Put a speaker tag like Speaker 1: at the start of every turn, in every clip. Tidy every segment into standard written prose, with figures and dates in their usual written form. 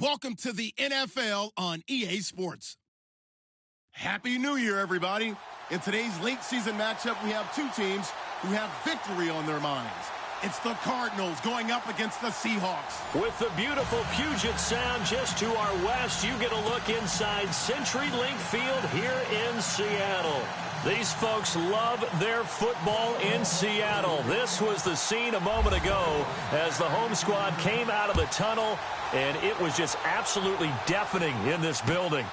Speaker 1: Welcome to the NFL on EA Sports. Happy New Year, everybody. In today's late season matchup, we have two teams who have victory on their minds. It's the Cardinals going up against the Seahawks.
Speaker 2: With the beautiful Puget Sound just to our west, you get a look inside CenturyLink Field here in Seattle. These folks love their football in Seattle. This was the scene a moment ago as the home squad came out of the tunnel, and it was just absolutely deafening in this building.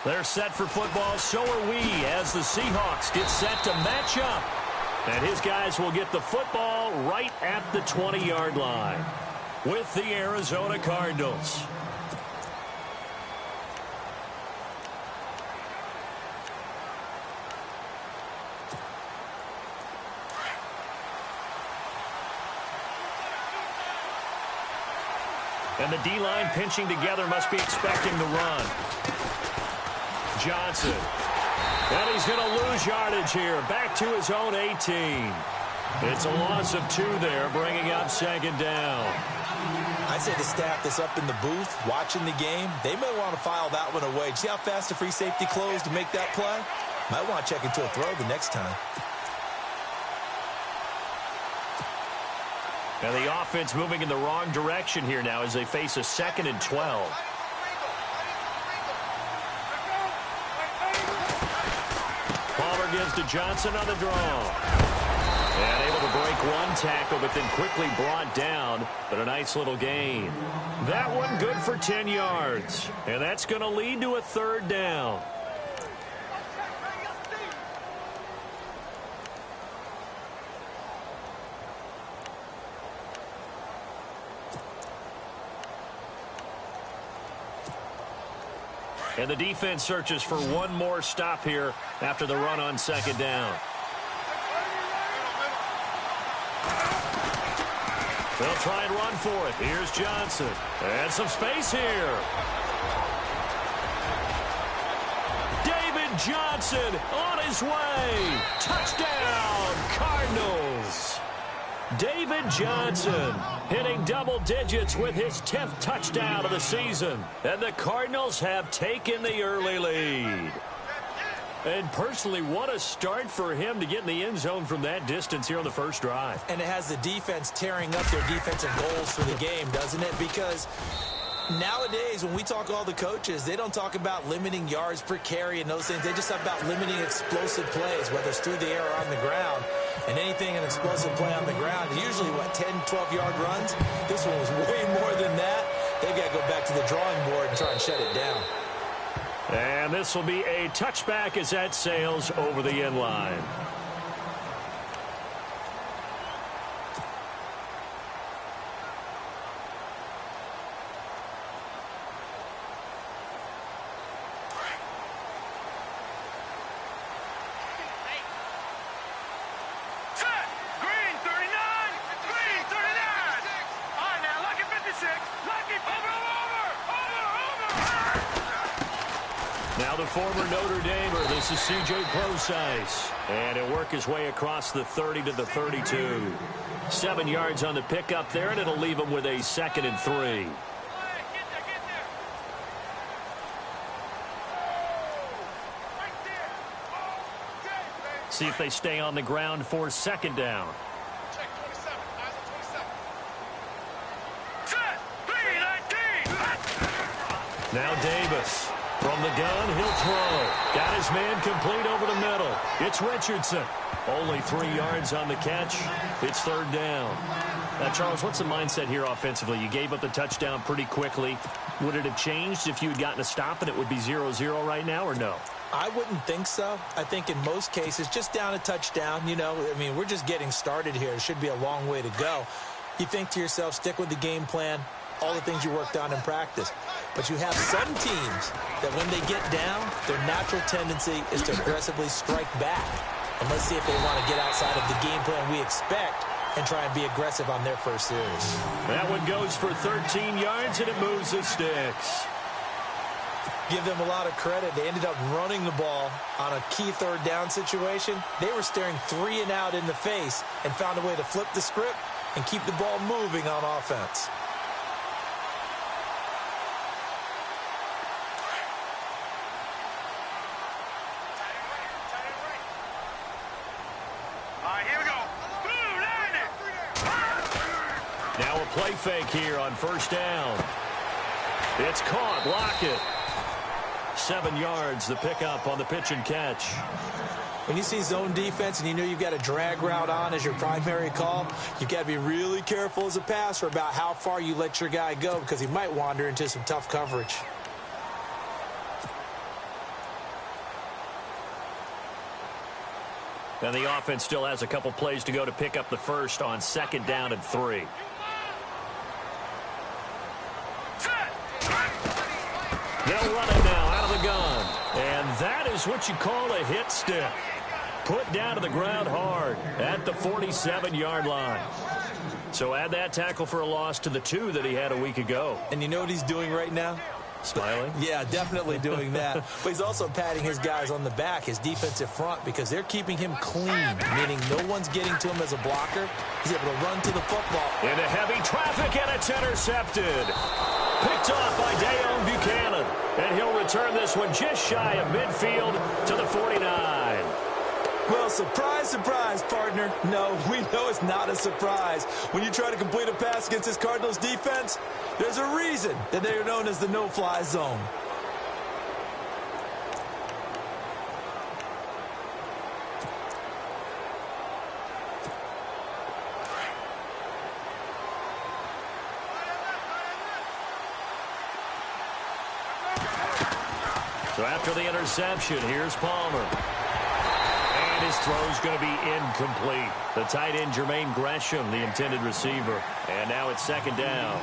Speaker 2: They're set for football, so are we, as the Seahawks get set to match up. And his guys will get the football right at the 20-yard line with the Arizona Cardinals. And the D-line pinching together must be expecting the run. Johnson. And he's going to lose yardage here. Back to his own 18. It's a loss of 2 there, bringing up second down.
Speaker 3: I'd say the staff that's up in the booth watching the game, they may want to file that one away. See how fast the free safety closed to make that play? Might want to check into a throw the next time.
Speaker 2: And the offense moving in the wrong direction here now as they face a 2nd and 12. Palmer gives to Johnson on the draw. And able to break one tackle, but then quickly brought down. But a nice little gain. That one good for 10 yards. And that's going to lead to a 3rd down. And the defense searches for one more stop here after the run on 2nd down. They'll try and run for it. Here's Johnson. And some space here. David Johnson on his way. Touchdown, Cardinals. David Johnson hitting double digits with his 10th touchdown of the season. And the Cardinals have taken the early lead. And personally, what a start for him to get in the end zone from that distance here on the first drive.
Speaker 3: And it has the defense tearing up their defensive goals for the game, doesn't it? Because nowadays, when we talk to all the coaches, they don't talk about limiting yards per carry and those things. They just talk about limiting explosive plays, whether it's through the air or on the ground. And anything an explosive play on the ground, usually, 10, 12-yard runs? This one was way more than that. They've got to go back to the drawing board and try and shut it down.
Speaker 2: And this will be a touchback as that sails over the end line. Now the former Notre Damer, this is C.J. Prosise. And he'll work his way across the 30 to the 32. 7 yards on the pickup there, and it'll leave him with a 2nd and 3. See if they stay on the ground for 2nd down. Now Davis. From the gun, he'll throw. Got his man complete over the middle. It's Richardson. Only 3 yards on the catch. It's 3rd down. Now, Charles, what's the mindset here offensively? You gave up the touchdown pretty quickly. Would it have changed if you had gotten a stop and it would be 0-0 right now, or no?
Speaker 3: I wouldn't think so. I think in most cases, just down a touchdown, we're just getting started here. It should be a long way to go. You think to yourself, stick with the game plan, all the things you worked on in practice. But you have some teams that when they get down, their natural tendency is to aggressively strike back. And let's see if they want to get outside of the game plan we expect and try and be aggressive on their first series.
Speaker 2: That one goes for 13 yards, and it moves the sticks.
Speaker 3: Give them a lot of credit. They ended up running the ball on a key 3rd down situation. They were staring 3 and out in the face and found a way to flip the script and keep the ball moving on offense.
Speaker 2: play fake here on first down. It's caught. Lockett. 7 yards, the pickup on the pitch and catch.
Speaker 3: When you see zone defense and you know you've got a drag route on as your primary call, you've got to be really careful as a passer about how far you let your guy go because he might wander into some tough coverage.
Speaker 2: And the offense still has a couple plays to go to pick up the first on 2nd down and 3. They'll run it now out of the gun. And that is what you call a hit stick. Put down to the ground hard at the 47-yard line. So add that tackle for a loss to the 2 that he had a week ago.
Speaker 3: And you know what he's doing right now?
Speaker 2: Smiling?
Speaker 3: Yeah, definitely doing that. But he's also patting his guys on the back, his defensive front, because they're keeping him clean, meaning no one's getting to him as a blocker. He's able to run to the football.
Speaker 2: Into heavy traffic, and it's intercepted. Picked off by Dayon Buchanan. And he'll return this one just shy of midfield to the 49.
Speaker 3: Well, surprise, surprise, partner. No, we know it's not a surprise. When you try to complete a pass against this Cardinals defense, there's a reason that they are known as the no-fly zone.
Speaker 2: So after the interception, here's Palmer. And his throw's going to be incomplete. The tight end, Jermaine Gresham, the intended receiver. And now it's 2nd down.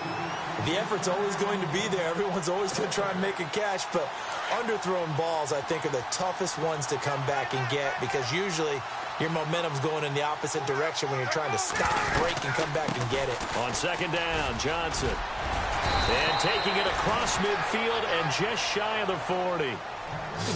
Speaker 3: The effort's always going to be there. Everyone's always going to try and make a catch, but underthrown balls, I think, are the toughest ones to come back and get because usually your momentum's going in the opposite direction when you're trying to stop, break, and come back and get it.
Speaker 2: On 2nd down, Johnson. And taking it across midfield and just shy of the 40.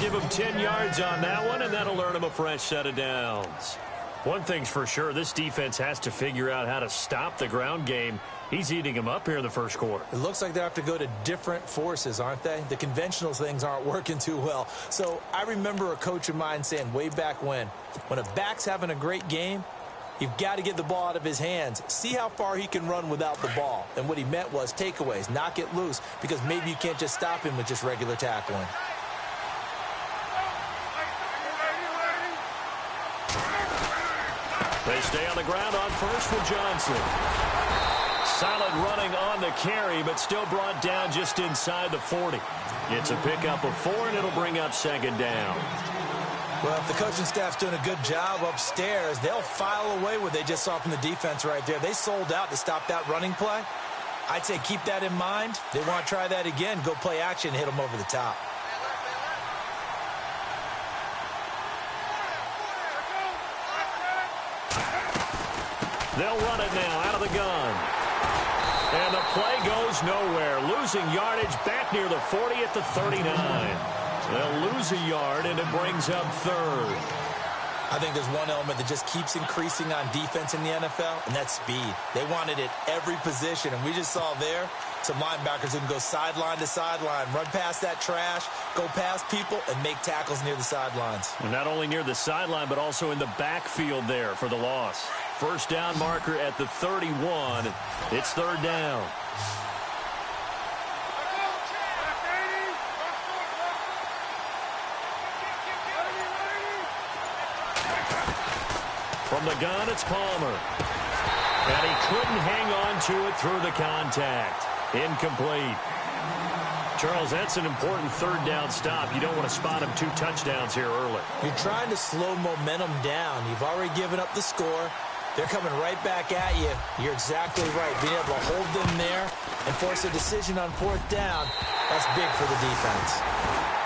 Speaker 2: Give him 10 yards on that one, and that'll earn him a fresh set of downs. One thing's for sure, this defense has to figure out how to stop the ground game. He's eating him up here in the first quarter.
Speaker 3: It looks like they have to go to different forces, aren't they? The conventional things aren't working too well. So I remember a coach of mine saying way back when a back's having a great game, you've got to get the ball out of his hands. See how far he can run without the ball. And what he meant was takeaways, knock it loose, because maybe you can't just stop him with just regular tackling.
Speaker 2: They stay on the ground on first with Johnson. Solid running on the carry, but still brought down just inside the 40. It's a pickup of 4, and it'll bring up 2nd down.
Speaker 3: Well, if the coaching staff's doing a good job upstairs, they'll file away what they just saw from the defense right there. They sold out to stop that running play. I'd say keep that in mind. They want to try that again, go play action, hit them over the top.
Speaker 2: They'll run it now out of the gun. And the play goes nowhere. Losing yardage back near the 40 at the 39. They'll lose a yard, and it brings up 3rd.
Speaker 3: I think there's one element that just keeps increasing on defense in the NFL, and that's speed. They want it at every position, and we just saw there some linebackers who can go sideline to sideline, run past that trash, go past people, and make tackles near the sidelines.
Speaker 2: And not only near the sideline, but also in the backfield there for the loss. First down marker at the 31. It's 3rd down. From the gun, it's Palmer. And he couldn't hang on to it through the contact. Incomplete. Charles, that's an important 3rd down stop. You don't want to spot him 2 touchdowns here early.
Speaker 3: You're trying to slow momentum down. You've already given up the score. They're coming right back at you. You're exactly right. Being able to hold them there and force a decision on 4th down, that's big for the defense.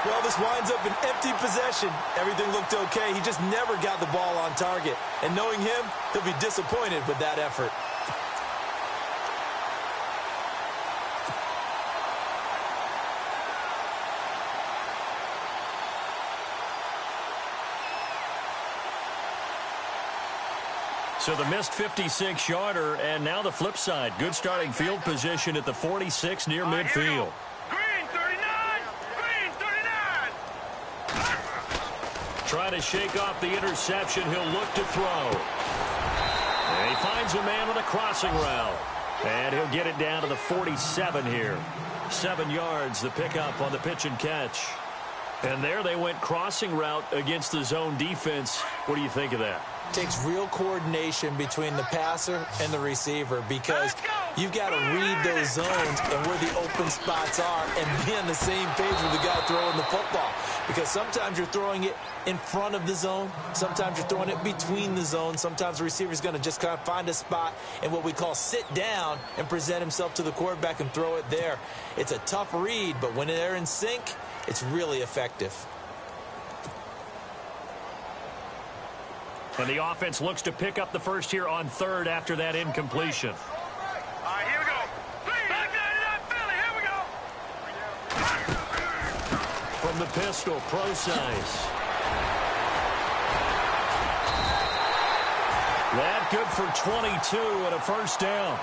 Speaker 3: Well, this winds up an empty possession. Everything looked okay. He just never got the ball on target. And knowing him, he'll be disappointed with that effort.
Speaker 2: So the missed 56-yarder, and now the flip side. Good starting field position at the 46 near midfield.
Speaker 4: Green 39! Green 39!
Speaker 2: Trying to shake off the interception. He'll look to throw. And he finds a man on a crossing route. And he'll get it down to the 47 here. 7 yards, the pickup on the pitch and catch. And there they went crossing route against the zone defense. What do you think of that?
Speaker 3: Takes real coordination between the passer and the receiver because you've got to read those zones and where the open spots are and be on the same page with the guy throwing the football. Because sometimes you're throwing it in front of the zone. Sometimes you're throwing it between the zones. Sometimes the receiver's going to just kind of find a spot and what we call sit down and present himself to the quarterback and throw it there. It's a tough read, but when they're in sync, it's really effective.
Speaker 2: And the offense looks to pick up the first here on third after that incompletion.
Speaker 4: All right, here we go. Back that Philly. Here we go.
Speaker 2: From the pistol, pro size. That good for 22 and a first down.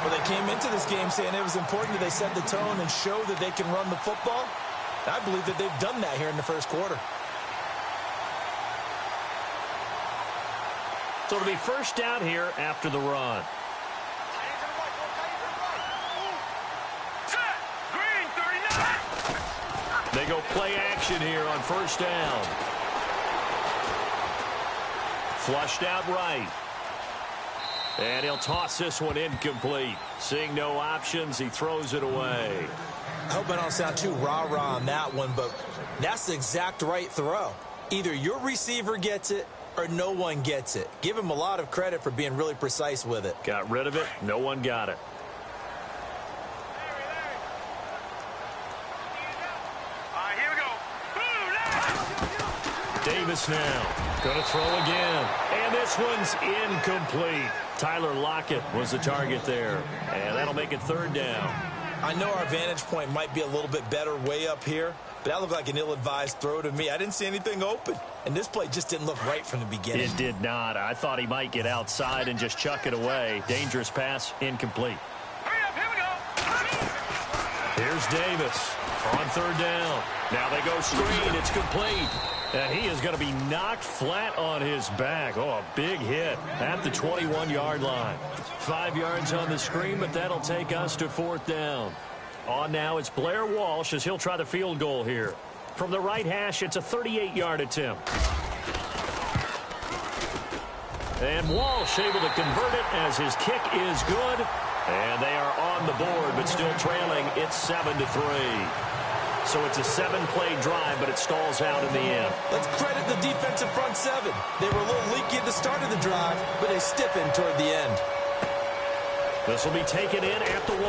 Speaker 3: Well, they came into this game saying it was important that they set the tone and show that they can run the football. I believe that they've done that here in the first quarter.
Speaker 2: So it'll be first down here after the run.
Speaker 4: Set. Green 39.
Speaker 2: They go play action here on first down. Flushed out right. And he'll toss this one incomplete. Seeing no options, he throws it away.
Speaker 3: I hope I don't sound too rah-rah on that one, but that's the exact right throw. Either your receiver gets it or no one gets it. Give him a lot of credit for being really precise with it.
Speaker 2: Got rid of it. No one got it.
Speaker 4: All right, here we go.
Speaker 2: Davis now. Going to throw again. And this one's incomplete. Tyler Lockett was the target there. And that'll make it third down.
Speaker 3: I know our vantage point might be a little bit better way up here, but that looked like an ill-advised throw to me. I didn't see anything open, and this play just didn't look right from the beginning.
Speaker 2: It did not. I thought he might get outside and just chuck it away. Dangerous pass, incomplete.
Speaker 4: Hurry up, here we go.
Speaker 2: Here's Davis on third down. Now they go screen. It's complete. And he is going to be knocked flat on his back. Oh, a big hit at the 21-yard line. 5 yards on the screen, but that'll take us to fourth down. On now, it's Blair Walsh as he'll try the field goal here. From the right hash, it's a 38-yard attempt. And Walsh able to convert it as his kick is good. And they are on the board, but still trailing. It's 7-3. So it's a 7-play drive, but it stalls out in the end.
Speaker 3: Let's credit the defensive front seven. They were a little leaky at the start of the drive, but they stiffened toward the end.
Speaker 2: This will be taken in at the 1.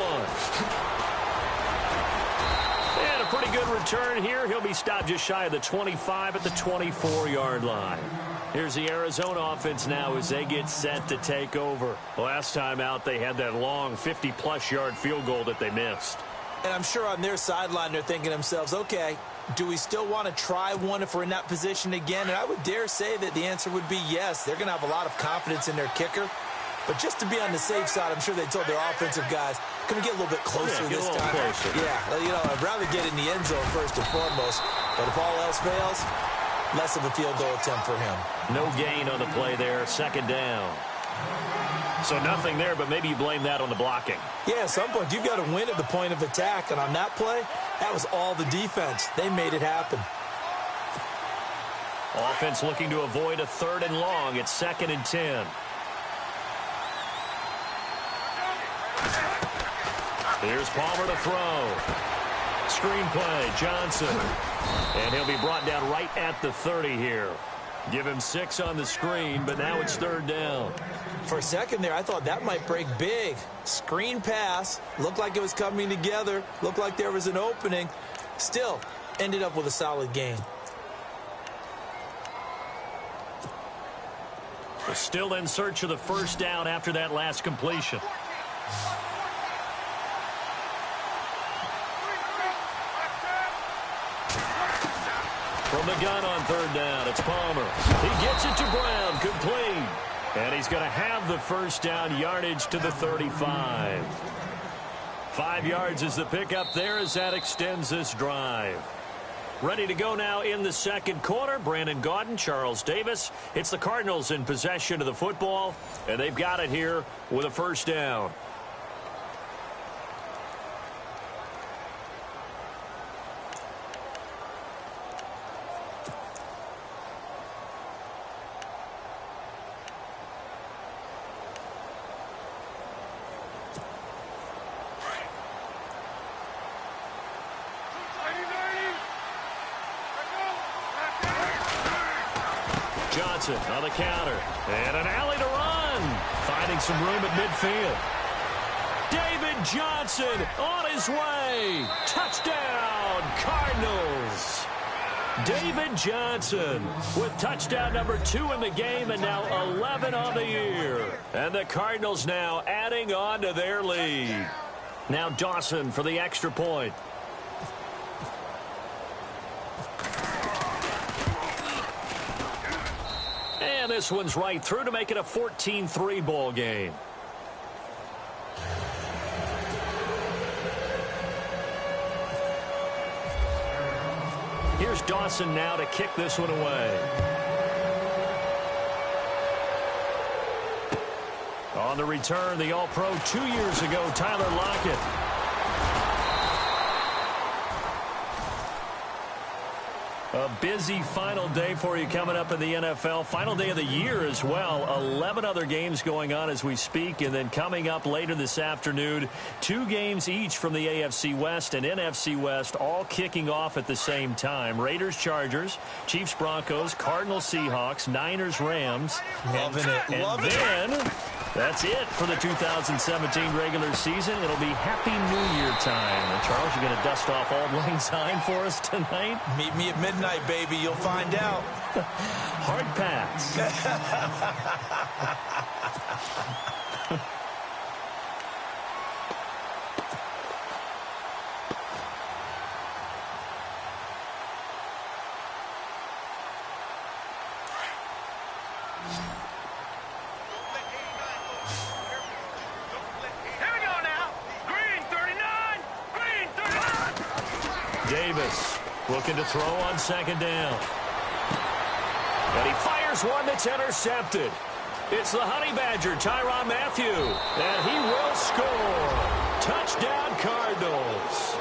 Speaker 2: And a pretty good return here. He'll be stopped just shy of the 25 at the 24-yard line. Here's the Arizona offense now as they get set to take over. Last time out, they had that long 50-plus yard field goal that they missed.
Speaker 3: And I'm sure on their sideline they're thinking to themselves, okay, do we still want to try one if we're in that position again? And I would dare say that the answer would be yes. They're going to have a lot of confidence in their kicker. But just to be on the safe side, I'm sure they told their offensive guys, can we get a little bit closer this time?
Speaker 2: Closer.
Speaker 3: Yeah, you know, I'd rather get in the end zone first and foremost. But if all else fails, less of a field goal attempt for him.
Speaker 2: No gain on the play there, second down. So nothing there, but maybe you blame that on the blocking.
Speaker 3: Yeah, at some point, you've got to win at the point of attack. And on that play, that was all the defense. They made it happen.
Speaker 2: Offense looking to avoid a 3rd and long. It's 2nd and 10. Here's Palmer to throw. Screenplay, Johnson. And he'll be brought down right at the 30 here. Give him 6 on the screen, but now it's 3rd down.
Speaker 3: For a second there, I thought that might break big. Screen pass. Looked like it was coming together. Looked like there was an opening. Still, ended up with a solid gain.
Speaker 2: We're still in search of the first down after that last completion. From the gun on 3rd down, it's Palmer. He gets it to Brown, complete. And he's going to have the first down, yardage to the 35. 5 yards is the pickup there as that extends this drive. Ready to go now in the second quarter. Brandon Gaudin, Charles Davis. It's the Cardinals in possession of the football, and they've got it here with a first down. Johnson on the counter. And an alley to run. Finding some room at midfield. David Johnson on his way. Touchdown, Cardinals. David Johnson with touchdown number 2 in the game and now 11 on the year. And the Cardinals now adding on to their lead. Now Dawson for the extra point. And this one's right through to make it a 14-3 ball game. Here's Dawson now to kick this one away. On the return, the All-Pro 2 years ago, Tyler Lockett. A busy final day for you coming up in the NFL. Final day of the year as well. 11 other games going on as we speak. And then coming up later this afternoon, 2 games each from the AFC West and NFC West, all kicking off at the same time. Raiders, Chargers, Chiefs, Broncos, Cardinals, Seahawks, Niners, Rams.
Speaker 3: Loving it. Loving it.
Speaker 2: That's it for the 2017 regular season. It'll be Happy New Year time. And Charles, you're going to dust off Auld Lang Syne for us tonight?
Speaker 3: Meet me at midnight, baby. You'll find out.
Speaker 2: Hard pass. Davis looking to throw on second down. And he fires one that's intercepted. It's the Honey Badger, Tyrann Mathieu. And he will score. Touchdown, Cardinals.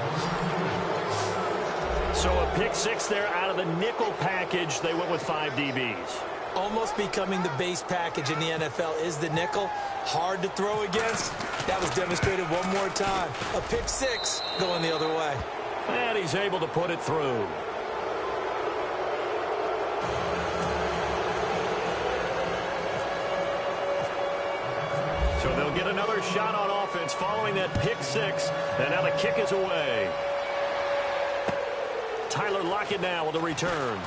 Speaker 2: So a pick 6 there out of the nickel package. They went with 5 DBs.
Speaker 3: Almost becoming the base package in the NFL is the nickel. Hard to throw against. That was demonstrated one more time. A pick 6 going the other way.
Speaker 2: And he's able to put it through. So they'll get another shot on offense following that pick 6. And now the kick is away. Tyler Lockett now with a return.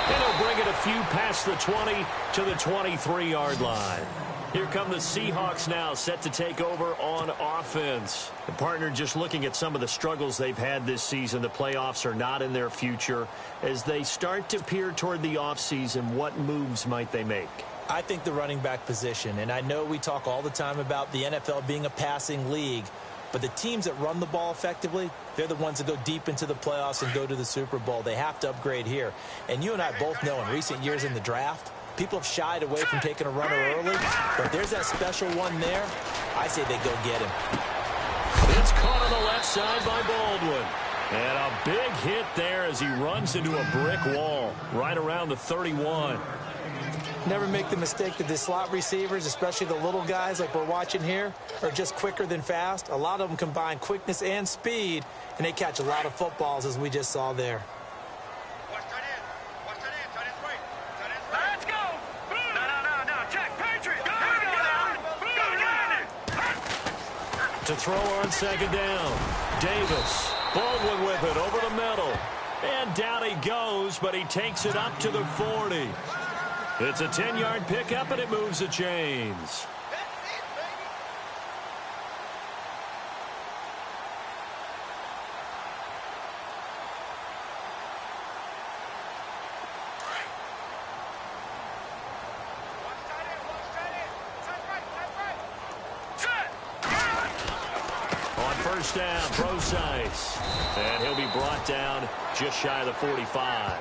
Speaker 2: And he'll bring it a few past the 20 to the 23-yard line. Here come the Seahawks now, set to take over on offense. The partner just looking at some of the struggles they've had this season. The playoffs are not in their future. As they start to peer toward the offseason, what moves might they make?
Speaker 3: I think the running back position, and I know we talk all the time about the NFL being a passing league, but the teams that run the ball effectively, they're the ones that go deep into the playoffs and go to the Super Bowl. They have to upgrade here. And you and I both know in recent years in the draft, people have shied away from taking a runner early, but there's that special one there. I say they go get him.
Speaker 2: It's caught on the left side by Baldwin. And a big hit there as he runs into a brick wall right around the 31.
Speaker 3: Never make the mistake that the slot receivers, especially the little guys like we're watching here, are just quicker than fast. A lot of them combine quickness and speed, and they catch a lot of footballs, as we just saw there.
Speaker 4: Let's go! No, check, Patriot! Go
Speaker 2: To throw on second down. Davis. Baldwin with it over the middle. And down he goes, but he takes it up to the 40. It's a 10-yard pickup, and it moves the chains. first down. Procise. And he'll be brought down just shy of the 45.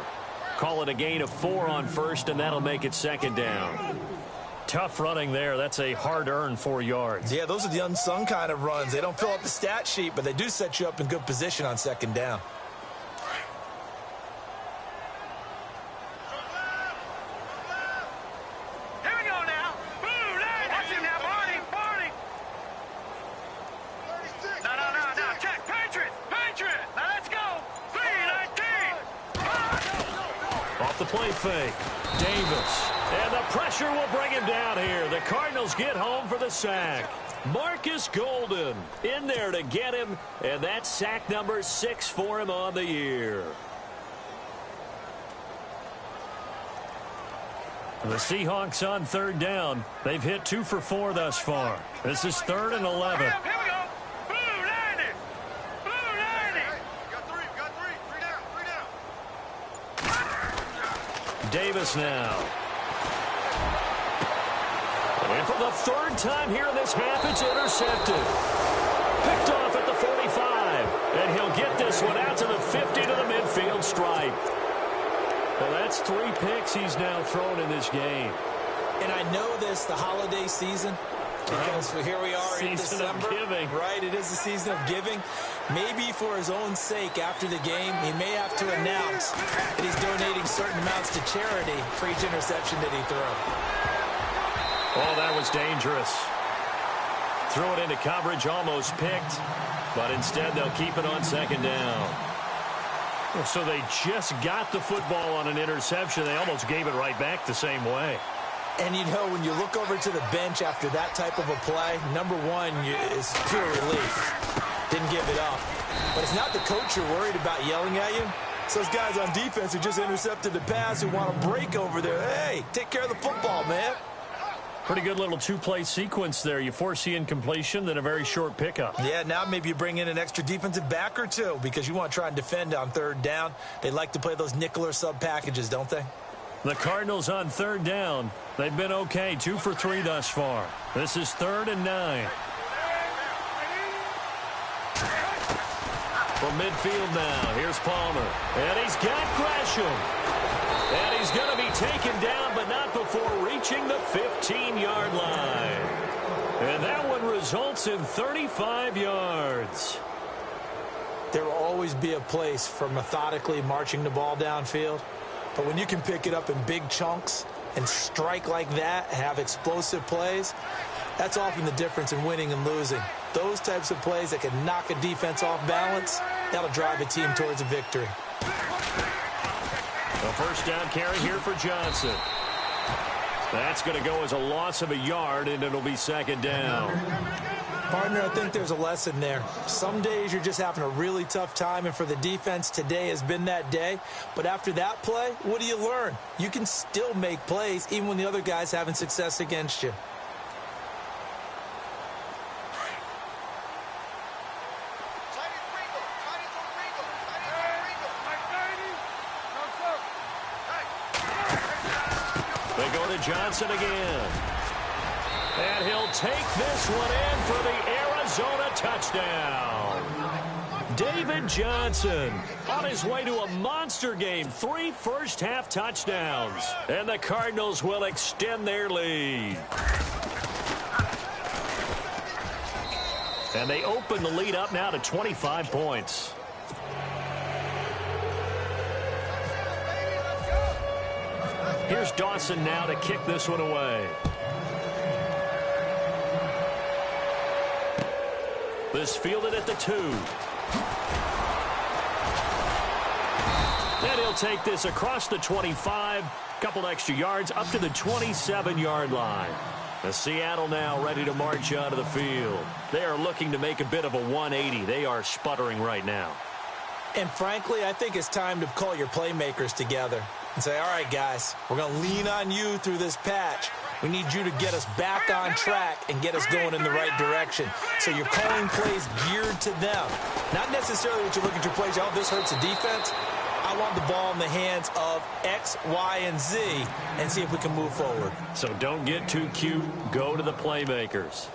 Speaker 2: Call it a gain of 4 on first, and that'll make it second down. Tough running there. That's a hard-earned 4 yards.
Speaker 3: Yeah, those are the unsung kind of runs. They don't fill up the stat sheet, but they do set you up in good position on second down.
Speaker 4: Here we go now. Boom, watch him now, Barney. No. Check. Patriot. Now let's go. 3-19.
Speaker 2: Off the play fake. Davis. And the pressure will bring him down here. The Cardinals get home for the sack. Marcus Golden in there to get him. And that's sack number 6 for him on the year. The Seahawks on third down. They've hit 2 for 4 thus far. This is 3rd and 11.
Speaker 4: Here we go. Boom, 90.
Speaker 5: Got three. Three down.
Speaker 2: Davis now. And for the 3rd time here in this half, it's intercepted. Picked off at the 45. And he'll get this one out to the 50 to the midfield stripe. Well, that's 3 picks he's now thrown in this game.
Speaker 3: And I know this, the holiday season, because here we are in December.
Speaker 2: Season of giving.
Speaker 3: Right, it is the season of giving. Maybe for his own sake after the game, he may have to announce that he's donating certain amounts to charity for each interception that he threw.
Speaker 2: Oh, that was dangerous. Threw it into coverage, almost picked. But instead, they'll keep it on second down. So they just got the football on an interception. They almost gave it right back the same way.
Speaker 3: And, you know, when you look over to the bench after that type of a play, number one is pure relief. Didn't give it up. But it's not the coach you're worried about yelling at you. It's those guys on defense who just intercepted the pass who want to break over there. Hey, take care of the football, man.
Speaker 2: Pretty good little 2-play sequence there. You force the incompletion, then a very short pickup.
Speaker 3: Yeah, now maybe you bring in an extra defensive back or two because you want to try and defend on third down. They like to play those nickel or sub packages, don't they?
Speaker 2: The Cardinals on third down. They've been okay, 2 for 3 thus far. This is 3rd and 9. From midfield now, here's Palmer. And he's got Gresham. And he's going to be taken down, but not before reaching the 15-yard line. And that one results in 35 yards.
Speaker 3: There will always be a place for methodically marching the ball downfield. But when you can pick it up in big chunks and strike like that, have explosive plays, that's often the difference in winning and losing. Those types of plays that can knock a defense off balance, that'll drive a team towards a victory.
Speaker 2: A first down carry here for Johnson. That's going to go as a loss of a yard, and it'll be second down.
Speaker 3: Partner, I think there's a lesson there. Some days you're just having a really tough time, and for the defense, today has been that day. But after that play, what do you learn? You can still make plays even when the other guy's having success against you.
Speaker 2: They go to Johnson again. And he'll take this one in for the Arizona touchdown. David Johnson on his way to a monster game. 3 first-half touchdowns. And the Cardinals will extend their lead. And they open the lead up now to 25 points. Here's Dawson now to kick this one away. This fielded at the 2. And he'll take this across the 25. Couple extra yards up to the 27-yard line. The Seattle now ready to march onto the field. They are looking to make a bit of a 180. They are sputtering right now.
Speaker 3: And frankly, I think it's time to call your playmakers together and say, all right, guys, we're going to lean on you through this patch. We need you to get us back on track and get us going in the right direction. So you're calling plays geared to them. Not necessarily what you look at your plays, oh, this hurts the defense. I want the ball in the hands of X, Y, and Z and see if we can move forward.
Speaker 2: So don't get too cute. Go to the playmakers.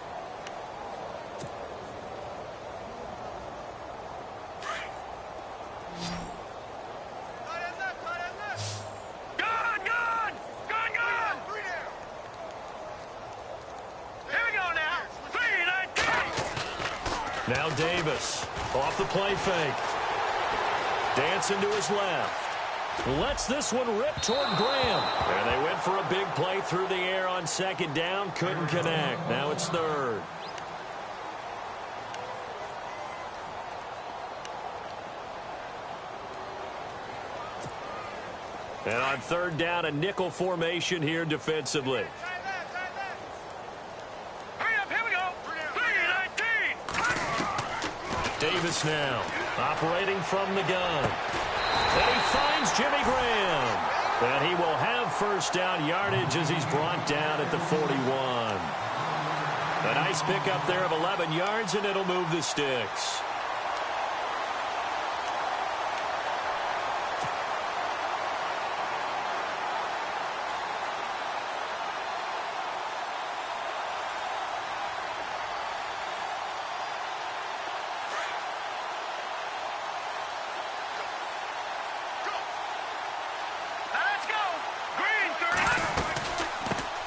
Speaker 2: Now Davis off the play fake. Dancing to his left. Lets this one rip toward Graham. And they went for a big play through the air on second down. Couldn't connect. Now it's third. And on third down, a nickel formation here defensively.
Speaker 4: Here we go. 3-19.
Speaker 2: Davis now operating from the gun. And he finds Jimmy Graham. And he will have first down yardage as he's brought down at the 41. A nice pickup there of 11 yards, and it'll move the sticks.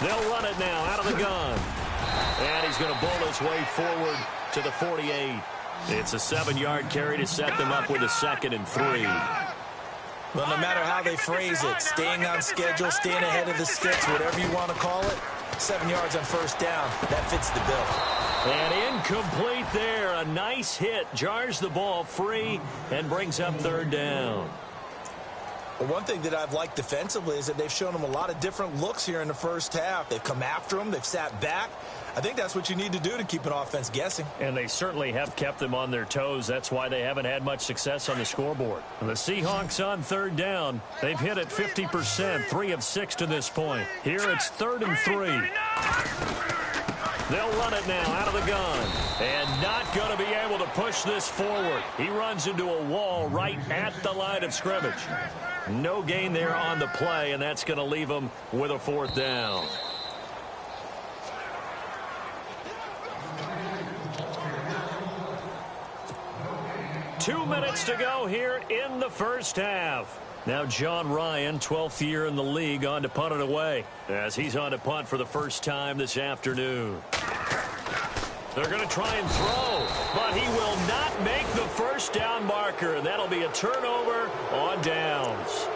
Speaker 2: They'll run it now out of the gun. And he's going to bowl his way forward to the 48. It's a 7-yard carry to set them up with a 2nd and 3.
Speaker 3: Well, no matter how they phrase it, staying on schedule, staying ahead of the sticks, whatever you want to call it, 7 yards on first down, that fits the bill.
Speaker 2: And incomplete there. A nice hit. Jars the ball free and brings up third down.
Speaker 3: Well, one thing that I've liked defensively is that they've shown them a lot of different looks here in the first half. They've come after them. They've sat back. I think that's what you need to do to keep an offense guessing.
Speaker 2: And they certainly have kept them on their toes. That's why they haven't had much success on the scoreboard. And the Seahawks on third down. They've hit it 50%, 3 of 6 to this point. Here it's 3rd and 3. They'll run it now out of the gun. And not going to be able to push this forward. He runs into a wall right at the line of scrimmage. No gain there on the play, and that's going to leave him with a 4th down. Two minutes to go here in the first half. Now John Ryan, 12th year in the league, on to punt it away as he's on to punt for the first time this afternoon. They're going to try and throw, but he will not make the first down marker. That'll be a turnover on downs.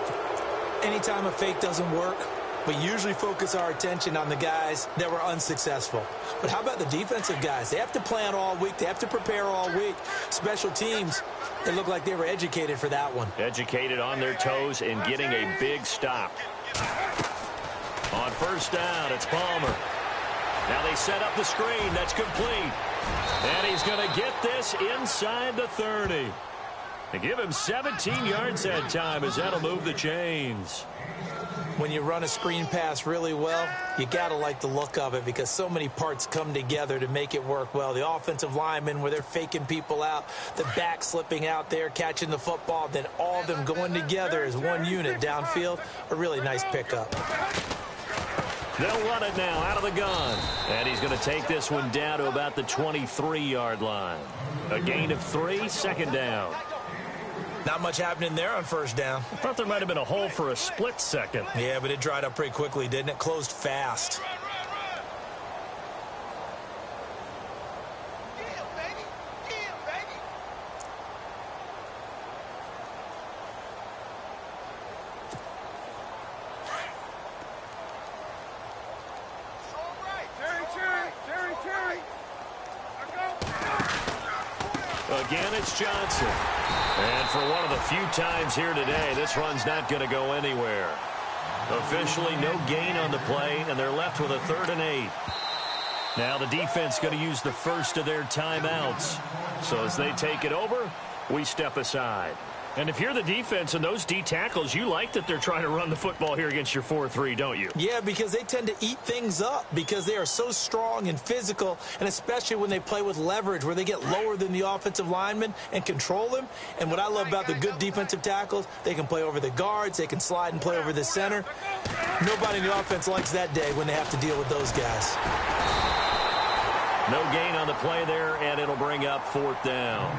Speaker 3: Anytime a fake doesn't work, we usually focus our attention on the guys that were unsuccessful. But how about the defensive guys? They have to plan all week. They have to prepare all week. Special teams, it looked like they were educated for that one.
Speaker 2: Educated on their toes and getting a big stop. On first down, it's Palmer. Now they set up the screen. That's complete. And he's going to get this inside the 30. They give him 17 yards that time as that'll move the chains.
Speaker 3: When you run a screen pass really well, you got to like the look of it because so many parts come together to make it work well. The offensive linemen, where they're faking people out, the back slipping out there, catching the football, then all of them going together as one unit downfield, a really nice pickup.
Speaker 2: They'll run it now out of the gun. And he's going to take this one down to about the 23-yard line. A gain of 3, 2nd down.
Speaker 3: Not much happening there on first down.
Speaker 2: I thought there might have been a hole for a split second.
Speaker 3: Yeah, but it dried up pretty quickly, didn't it? Closed fast.
Speaker 2: Again, it's Johnson. And for one of the few times here today, this run's not going to go anywhere. Officially, no gain on the play, and they're left with a 3rd and 8. Now the defense going to use the first of their timeouts. So as they take it over, we step aside. And if you're the defense and those D tackles, you like that they're trying to run the football here against your 4-3, don't you?
Speaker 3: Yeah, because they tend to eat things up because they are so strong and physical, and especially when they play with leverage where they get lower than the offensive linemen and control them. And what I love about the good defensive tackles, they can play over the guards, they can slide and play over the center. Nobody in the offense likes that day when they have to deal with those guys.
Speaker 2: No gain on the play there, and it'll bring up 4th down.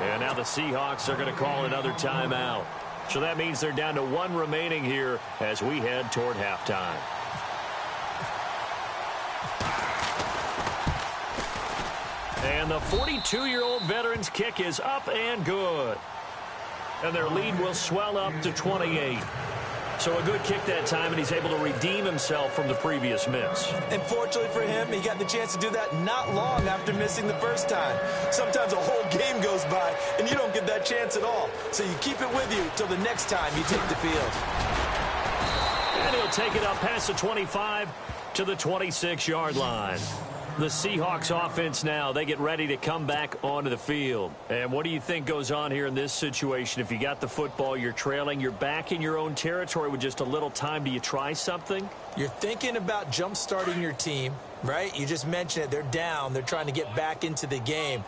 Speaker 2: And now the Seahawks are going to call another timeout. So that means they're down to 1 remaining here as we head toward halftime. And the 42-year-old veteran's kick is up and good. And their lead will swell up to 28. So a good kick that time, and he's able to redeem himself from the previous miss.
Speaker 3: And fortunately for him, he got the chance to do that not long after missing the first time. Sometimes a whole game goes by, and you don't get that chance at all. So you keep it with you till the next time you take the field.
Speaker 2: And he'll take it up past the 25 to the 26-yard line. The Seahawks offense now, they get ready to come back onto the field. And what do you think goes on here in this situation? If you got the football, you're trailing, you're back in your own territory with just a little time. Do you try something?
Speaker 3: You're thinking about jump-starting your team, right? You just mentioned it. They're down. They're trying to get back into the game.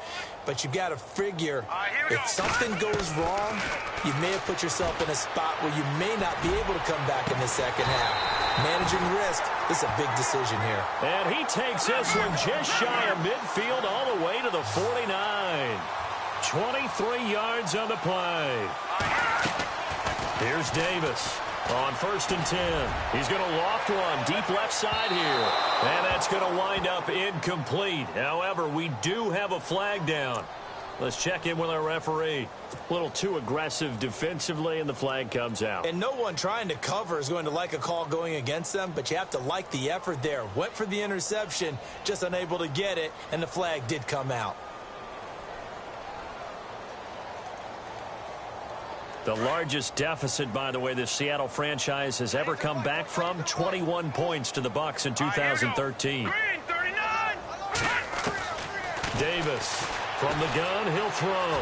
Speaker 3: But you've got to figure if something goes wrong, you may have put yourself in a spot where you may not be able to come back in the second half. Managing risk is a big decision here.
Speaker 2: And he takes this one just shy of midfield all the way to the 49. 23 yards on the play. Here's Davis on 1st and 10. He's going to loft one deep left side here. And that's going to wind up incomplete. However, we do have a flag down. Let's check in with our referee. A little too aggressive defensively, and the flag comes out.
Speaker 3: And no one trying to cover is going to like a call going against them, but you have to like the effort there. Went for the interception, just unable to get it, and the flag did come out.
Speaker 2: The largest deficit, by the way, the Seattle franchise has ever come back from, 21 points to the Bucs in 2013.
Speaker 4: Green, 39.
Speaker 2: Davis from the gun, he'll throw.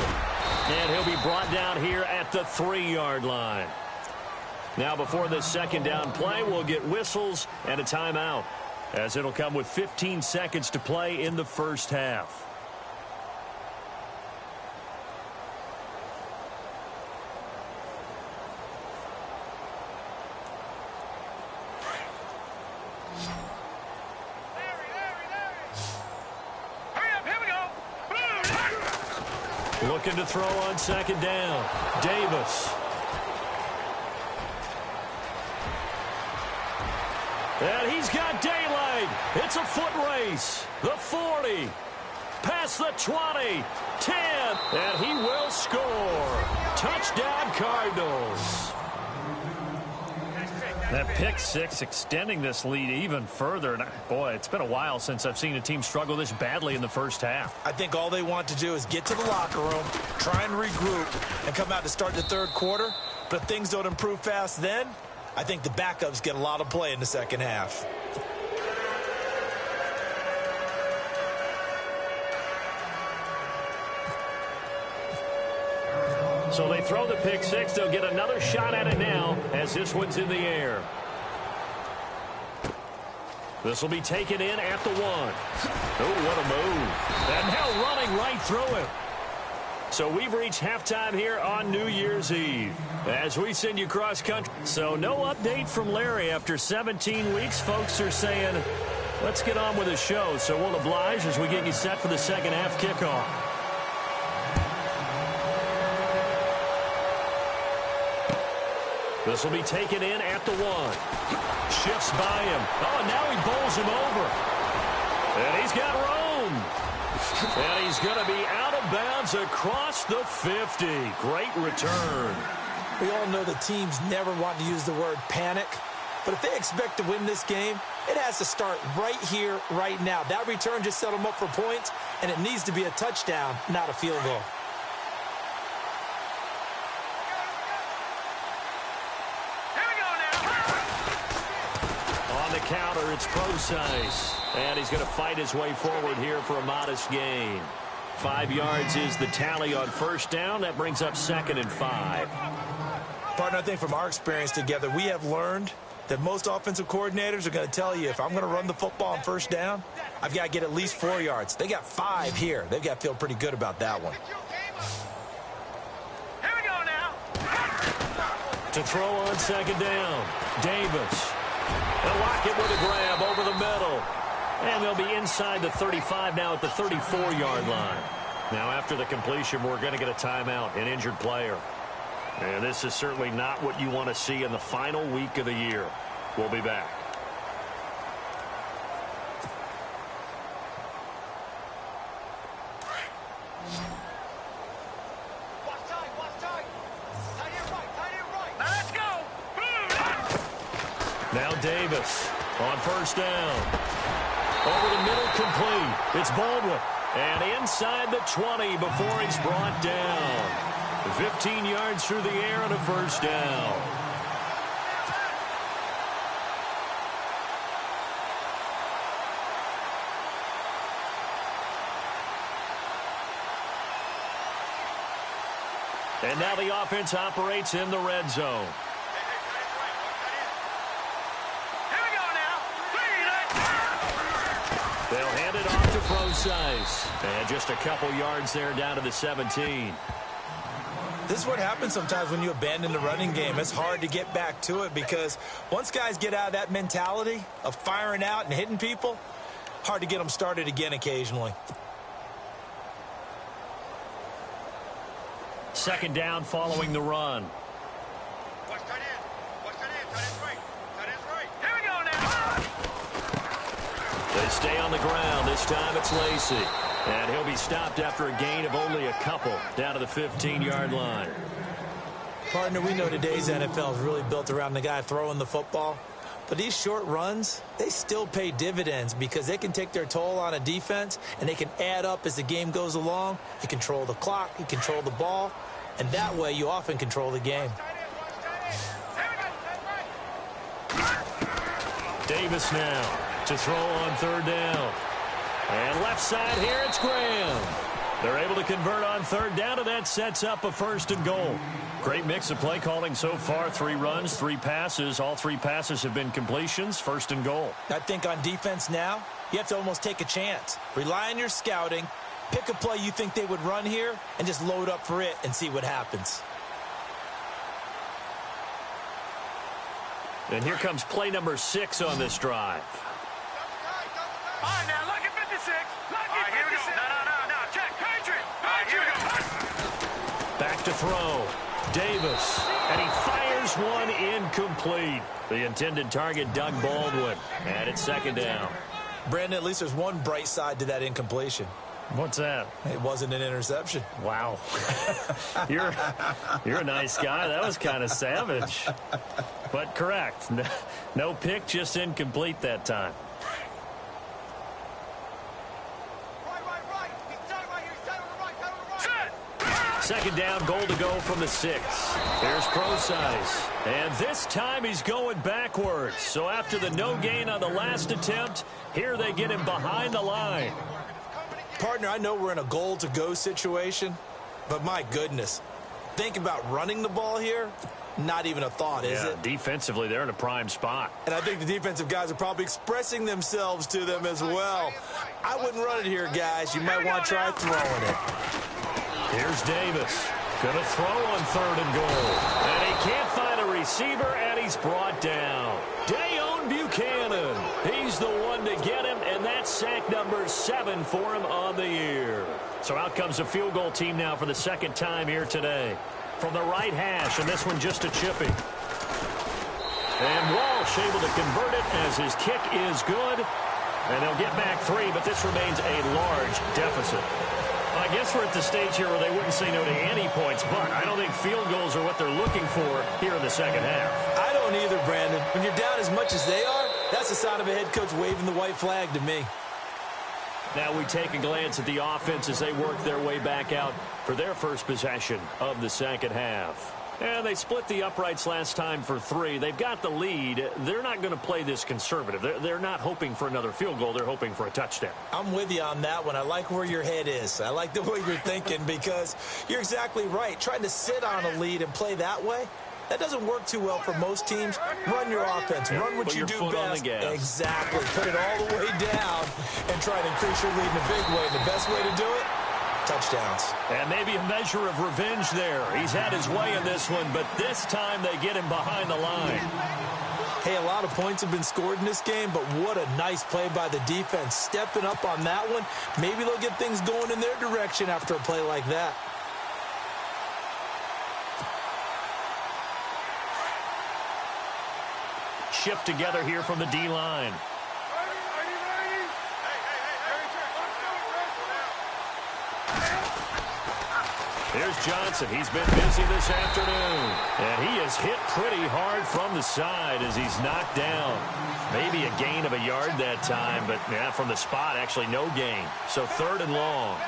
Speaker 2: And he'll be brought down here at the 3-yard line. Now before this second down play, we'll get whistles and a timeout, as it'll come with 15 seconds to play in the first half. Looking to throw on second down. Davis. And he's got daylight. It's a foot race. The 40. Past the 20. 10. And he will score. Touchdown, Cardinals. That pick six extending this lead even further. And boy, it's been a while since I've seen a team struggle this badly in the first half.
Speaker 3: I think all they want to do is get to the locker room, try and regroup, and come out to start the third quarter. But if things don't improve fast then, I think the backups get a lot of play in the second half.
Speaker 2: So they throw the pick six. They'll get another shot at it now as this one's in the air. This will be taken in at the 1. Oh, what a move. And now running right through him. So we've reached halftime here on New Year's Eve as we send you cross country. So no update from Larry after 17 weeks. Folks are saying, let's get on with the show. So we'll oblige as we get you set for the second half kickoff. This will be taken in at the 1. Shifts by him. Oh, and now he bowls him over. And he's got room. And he's going to be out of bounds across the 50. Great return.
Speaker 3: We all know the teams never want to use the word panic. But if they expect to win this game, it has to start right here, right now. That return just set them up for points, and it needs to be a touchdown, not a field goal.
Speaker 2: Counter, it's Procise, and he's going to fight his way forward here for a modest gain. 5 yards is the tally on first down. That brings up 2nd and 5.
Speaker 3: Partner, I think from our experience together, we have learned that most offensive coordinators are going to tell you, if I'm going to run the football on first down, I've got to get at least 4 yards. They got 5 here. They've got to feel pretty good about that one.
Speaker 4: Here we go now.
Speaker 2: To throw on second down, Davis. They'll lock it with a grab over the middle. And they'll be inside the 35 now at the 34-yard line. Now after the completion, we're going to get a timeout, an injured player. And this is certainly not what you want to see in the final week of the year. We'll be back. Now Davis on first down. Over the middle, complete. It's Baldwin. And inside the 20 before he's brought down. 15 yards through the air and a first down. And now the offense operates in the red zone. They'll hand it off to Procise. And just a couple yards there down to the 17.
Speaker 3: This is what happens sometimes when you abandon the running game. It's hard to get back to it because once guys get out of that mentality of firing out and hitting people, hard to get them started again occasionally.
Speaker 2: Second down following the run.
Speaker 5: Watch tight end. Watch tight end. Tight end's right. Tight end's right.
Speaker 4: Here we go now.
Speaker 2: They stay on the ground. This time it's Lacy. And he'll be stopped after a gain of only a couple down to the 15-yard line.
Speaker 3: Partner, we know today's NFL is really built around the guy throwing the football. But these short runs, they still pay dividends because they can take their toll on a defense and they can add up as the game goes along. You control the clock, you control the ball, and that way you often control the game.
Speaker 2: Davis now to throw on third down. And left side here, it's Graham. They're able to convert on third down, and that sets up a first and goal. Great mix of play calling so far. 3 runs, 3 passes. All 3 passes have been completions. First and goal.
Speaker 3: I think on defense now, you have to almost take a chance. Rely on your scouting. Pick a play you think they would run here and just load up for it and see what happens.
Speaker 2: And here comes play number 6 on this drive.
Speaker 4: All right, now, lucky 56. Lucky 56. No. Check. Patriot. Here we go.
Speaker 2: Back to throw. Davis. And he fires one incomplete. The intended target, Doug Baldwin. And it's second down.
Speaker 3: Brandon, at least there's one bright side to that incompletion.
Speaker 2: What's that?
Speaker 3: It wasn't an interception.
Speaker 2: Wow. You're a nice guy. That was kind of savage. But correct. No pick, just incomplete that time. Second down, goal to go from the 6. Here's Procise. And this time he's going backwards. So after the no gain on the last attempt, here they get him behind the line.
Speaker 3: Partner, I know we're in a goal-to-go situation, but my goodness, think about running the ball here. Not even a thought, is it?
Speaker 2: Defensively, they're in a prime spot.
Speaker 3: And I think the defensive guys are probably expressing themselves to them as well. I wouldn't run it here, guys. You might want to try throwing it.
Speaker 2: Here's Davis. Going to throw on third and goal. And he can't find a receiver, and he's brought down. Dayon Buchanan. He's the one to get him, and that's sack number 7 for him on the year. So out comes a field goal team now for the second time here today. From the right hash, and this one just a chippy. And Walsh able to convert it as his kick is good. And they'll get back 3, but this remains a large deficit. I guess we're at the stage here where they wouldn't say no to any points, but I don't think field goals are what they're looking for here in the second half.
Speaker 3: I don't either, Brandon. When you're down as much as they are, that's the sign of a head coach waving the white flag to me.
Speaker 2: Now we take a glance at the offense as they work their way back out for their first possession of the second half. And they split the uprights last time for 3. They've got the lead. They're not going to play this conservative. They're not hoping for another field goal. They're hoping for a touchdown.
Speaker 3: I'm with you on that one. I like where your head is. I like the way you're thinking because you're exactly right. Trying to sit on a lead and play that way, that doesn't work too well for most teams. Run your offense. Run what you do best. Exactly. Put it all the way down and try to increase your lead in a big way. And the best way to do it, touchdowns.
Speaker 2: And maybe a measure of revenge there. He's had his way in this one, but this time they get him behind the line.
Speaker 3: Hey, a lot of points have been scored in this game, but what a nice play by the defense. Stepping up on that one. Maybe they'll get things going in their direction after a play like that.
Speaker 2: Shift together here from the D-line. Here's Johnson. He's been busy this afternoon. And he is hit pretty hard from the side as he's knocked down. Maybe a gain of a yard that time, but yeah, from the spot, actually no gain. So 3rd and long.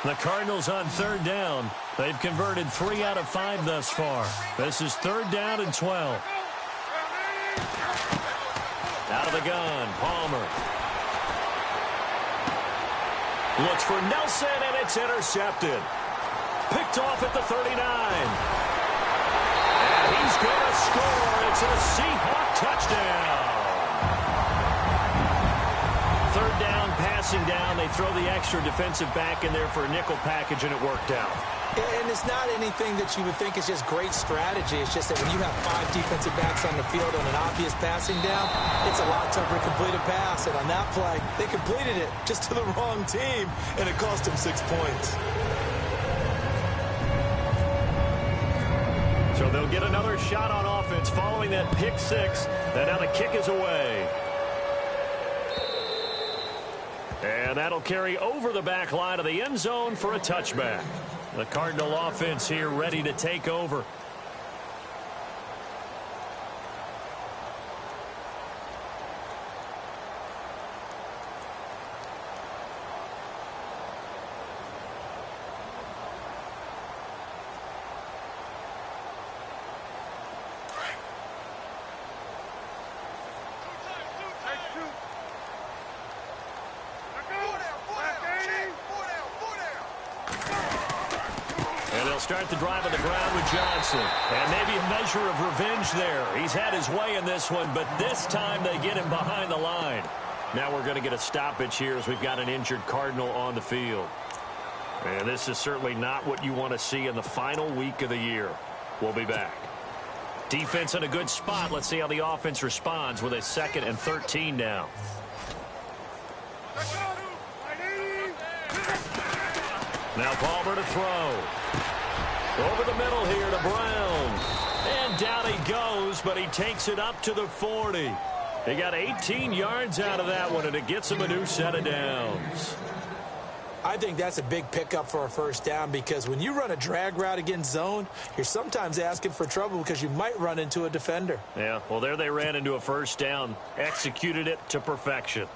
Speaker 2: The Cardinals on 3rd down. They've converted 3 out of 5 thus far. This is 3rd down and 12. Out of the gun, Palmer. Looks for Nelson, and it's intercepted. Picked off at the 39. And he's going to score. It's a Seahawk touchdown. 3rd down, passing down. They throw the extra defensive back in there for a nickel package, and it worked out.
Speaker 3: And it's not anything that you would think is just great strategy. It's just that when you have 5 defensive backs on the field on an obvious passing down, it's a lot tougher to complete a pass. And on that play, they completed it just to the wrong team, and it cost them 6 points.
Speaker 2: So they'll get another shot on offense following that pick 6. And now the kick is away. And that'll carry over the back line of the end zone for a touchback. The Cardinal offense here ready to take over. Start the drive on the ground with Johnson. And maybe a measure of revenge there. He's had his way in this one, but this time they get him behind the line. Now we're going to get a stoppage here as we've got an injured Cardinal on the field. And this is certainly not what you want to see in the final week of the year. We'll be back. Defense in a good spot. Let's see how the offense responds with a 2nd and 13 now. Now Palmer to throw. Over the middle here to Brown. And down he goes, but he takes it up to the 40. He got 18 yards out of that one, and it gets him a new set of downs.
Speaker 3: I think that's a big pickup for a 1st down because when you run a drag route against zone, you're sometimes asking for trouble because you might run into a defender.
Speaker 2: Yeah, well, there they ran into a 1st down, executed it to perfection.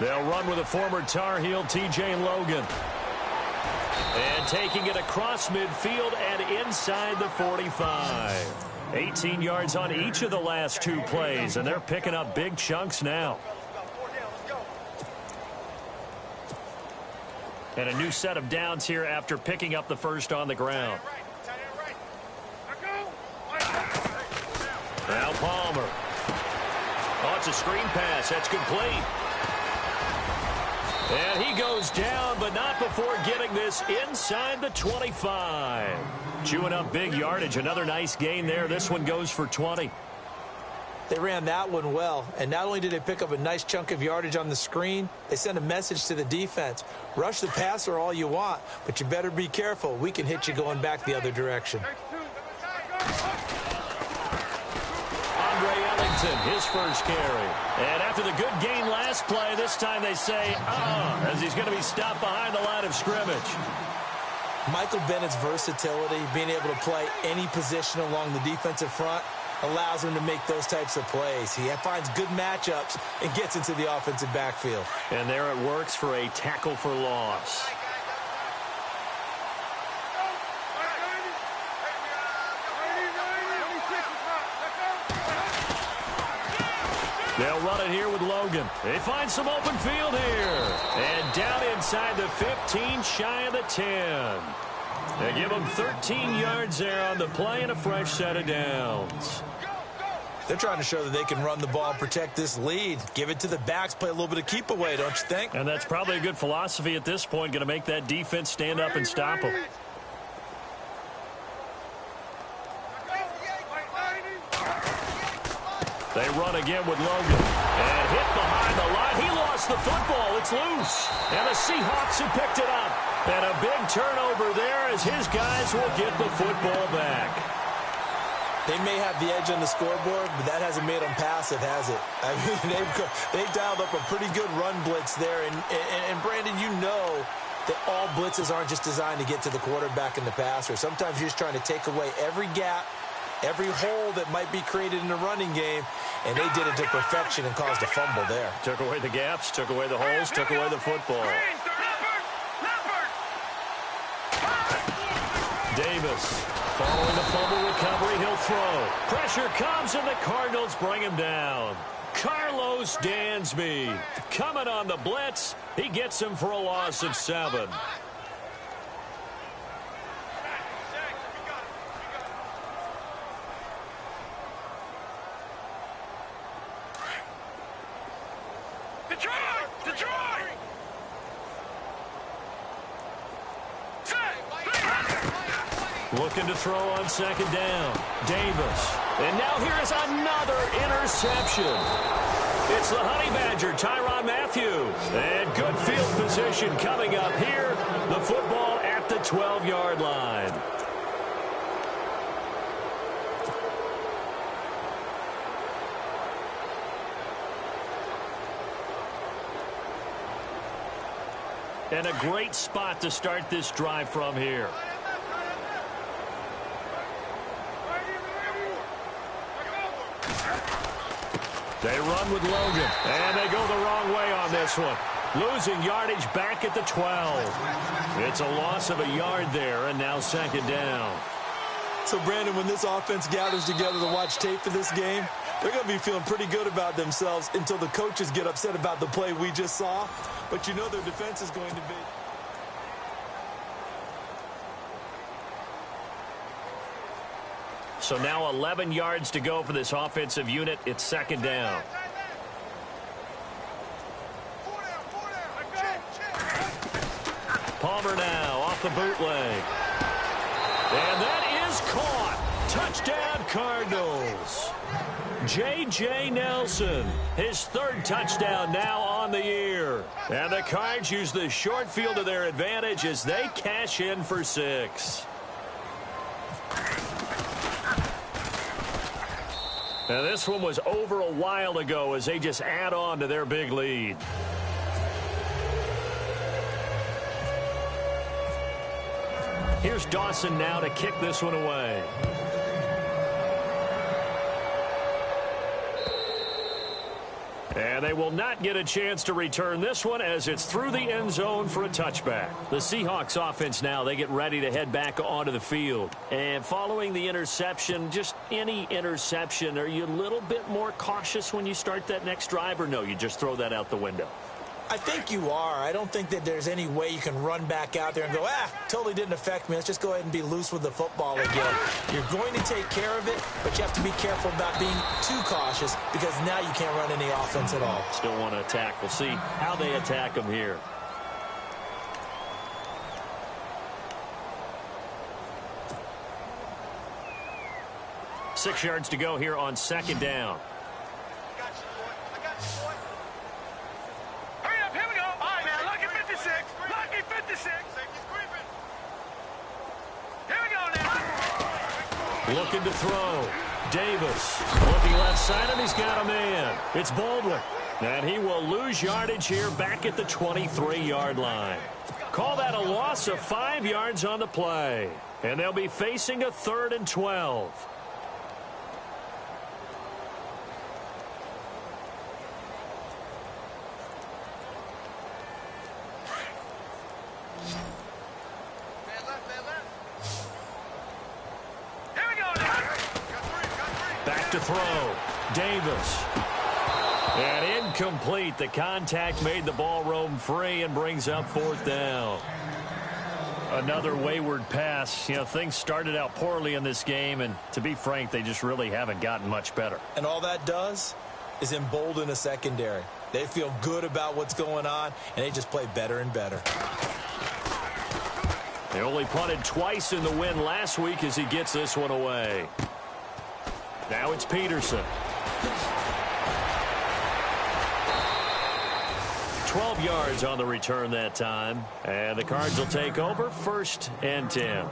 Speaker 2: They'll run with a former Tar Heel, T.J. Logan. And taking it across midfield and inside the 45. 18 yards on each of the last 2 plays, and they're picking up big chunks now. And a new set of downs here after picking up the 1st on the ground. Now Palmer. Oh, it's a screen pass. That's complete. And he goes down, but not before getting this inside the 25. Chewing up big yardage. Another nice gain there. This one goes for 20.
Speaker 3: They ran that one well, and not only did they pick up a nice chunk of yardage on the screen, they sent a message to the defense. Rush the passer all you want, but you better be careful. We can hit you going back the other direction.
Speaker 2: His 1st carry. And after the good gain last play, this time they say, as he's going to be stopped behind the line of scrimmage.
Speaker 3: Michael Bennett's versatility, being able to play any position along the defensive front, allows him to make those types of plays. He finds good matchups and gets into the offensive backfield.
Speaker 2: And there it works for a tackle for loss. They'll run it here with Logan. They find some open field here. And down inside the 15, shy of the 10. They give them 13 yards there on the play and a fresh set of downs.
Speaker 3: They're trying to show that they can run the ball, protect this lead. Give it to the backs, play a little bit of keep away, don't you think?
Speaker 2: And that's probably a good philosophy at this point, going to make that defense stand up and stop them. They run again with Logan. And hit behind the line. He lost the football. It's loose. And the Seahawks have picked it up. And a big turnover there as his guys will get the football back.
Speaker 3: They may have the edge on the scoreboard, but that hasn't made them passive, has it? I mean, they've dialed up a pretty good run blitz there. And Brandon, you know that all blitzes aren't just designed to get to the quarterback and the passer. Sometimes you're just trying to take away every gap, every hole that might be created in the running game, and they did it to perfection and caused a fumble there.
Speaker 2: Took away the gaps, took away the holes, took away the football. Davis, following the fumble recovery, he'll throw. Pressure comes, and the Cardinals bring him down. Carlos Dansby coming on the blitz. He gets him for a loss of 7. Looking to throw on 2nd down. Davis. And now here is another interception. It's the Honey Badger, Tyrann Mathieu. And good field position coming up here. The football at the 12-yard line. And a great spot to start this drive from here. They run with Logan, and they go the wrong way on this one. Losing yardage back at the 12. It's a loss of a yard there, and now 2nd down.
Speaker 3: So, Brandon, when this offense gathers together to watch tape for this game, they're going to be feeling pretty good about themselves until the coaches get upset about the play we just saw. But you know their defense is going to be...
Speaker 2: So now 11 yards to go for this offensive unit. It's 2nd down. Palmer now off the bootleg. And that is caught. Touchdown, Cardinals. J.J. Nelson, his 3rd touchdown now on the year. And the Cards use the short field to their advantage as they cash in for 6. Now this one was over a while ago as they just add on to their big lead. Here's Dawson now to kick this one away. And they will not get a chance to return this one as it's through the end zone for a touchback. The Seahawks offense now, they get ready to head back onto the field. And following the interception, just any interception, are you a little bit more cautious when you start that next drive, or no, you just throw that out the window?
Speaker 3: I think you are. I don't think that there's any way you can run back out there and go, totally didn't affect me. Let's just go ahead and be loose with the football again. You're going to take care of it, but you have to be careful about being too cautious because now you can't run any offense at all.
Speaker 2: Still want to attack. We'll see how they attack them here. Six yards to go here on 2nd down. Looking to throw. Davis looking left side, and he's got a man. It's Baldwin. And he will lose yardage here back at the 23-yard line. Call that a loss of 5 yards on the play. And they'll be facing a 3rd and 12. Back to throw. Davis. And incomplete. The contact made the ball roam free and brings up 4th down. Another wayward pass. You know, things started out poorly in this game, and to be frank, they just really haven't gotten much better.
Speaker 3: And all that does is embolden a secondary. They feel good about what's going on, and they just play better and better.
Speaker 2: They only punted twice in the win last week as he gets this one away. Now it's Peterson. 12 yards on the return that time. And the Cards will take over 1st and 10.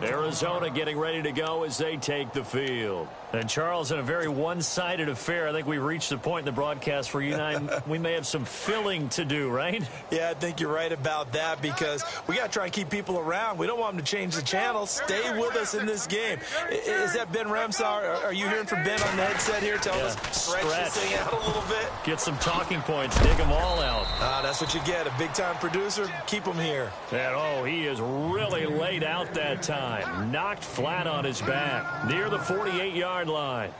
Speaker 2: Arizona getting ready to go as they take the field. And Charles, in a very one-sided affair, I think we've reached the point in the broadcast where you and I, we may have some filling to do, right?
Speaker 3: Yeah, I think you're right about that because we got to try and keep people around. We don't want them to change the channel. Stay with us in this game. Is that Ben Ramsar? Are you hearing from Ben on the headset here? Tell us, stretch this thing out a little bit.
Speaker 2: Get some talking points. Dig them all out.
Speaker 3: That's what you get. A big-time producer. Keep him here.
Speaker 2: And, he is really laid out that time. Knocked flat on his back near the 48-yard line.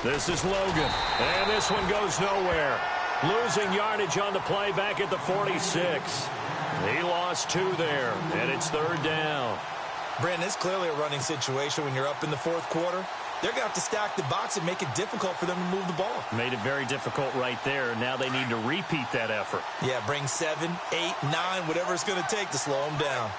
Speaker 2: This is Logan, and this one goes nowhere. Losing yardage on the play back at the 46. He lost 2 there, and it's 3rd down.
Speaker 3: Brandon, it's clearly a running situation when you're up in the 4th quarter. They're going to have to stack the box and make it difficult for them to move the ball.
Speaker 2: Made it very difficult right there. Now they need to repeat that effort.
Speaker 3: Yeah, bring 7, 8, 9, whatever it's going to take to slow them down.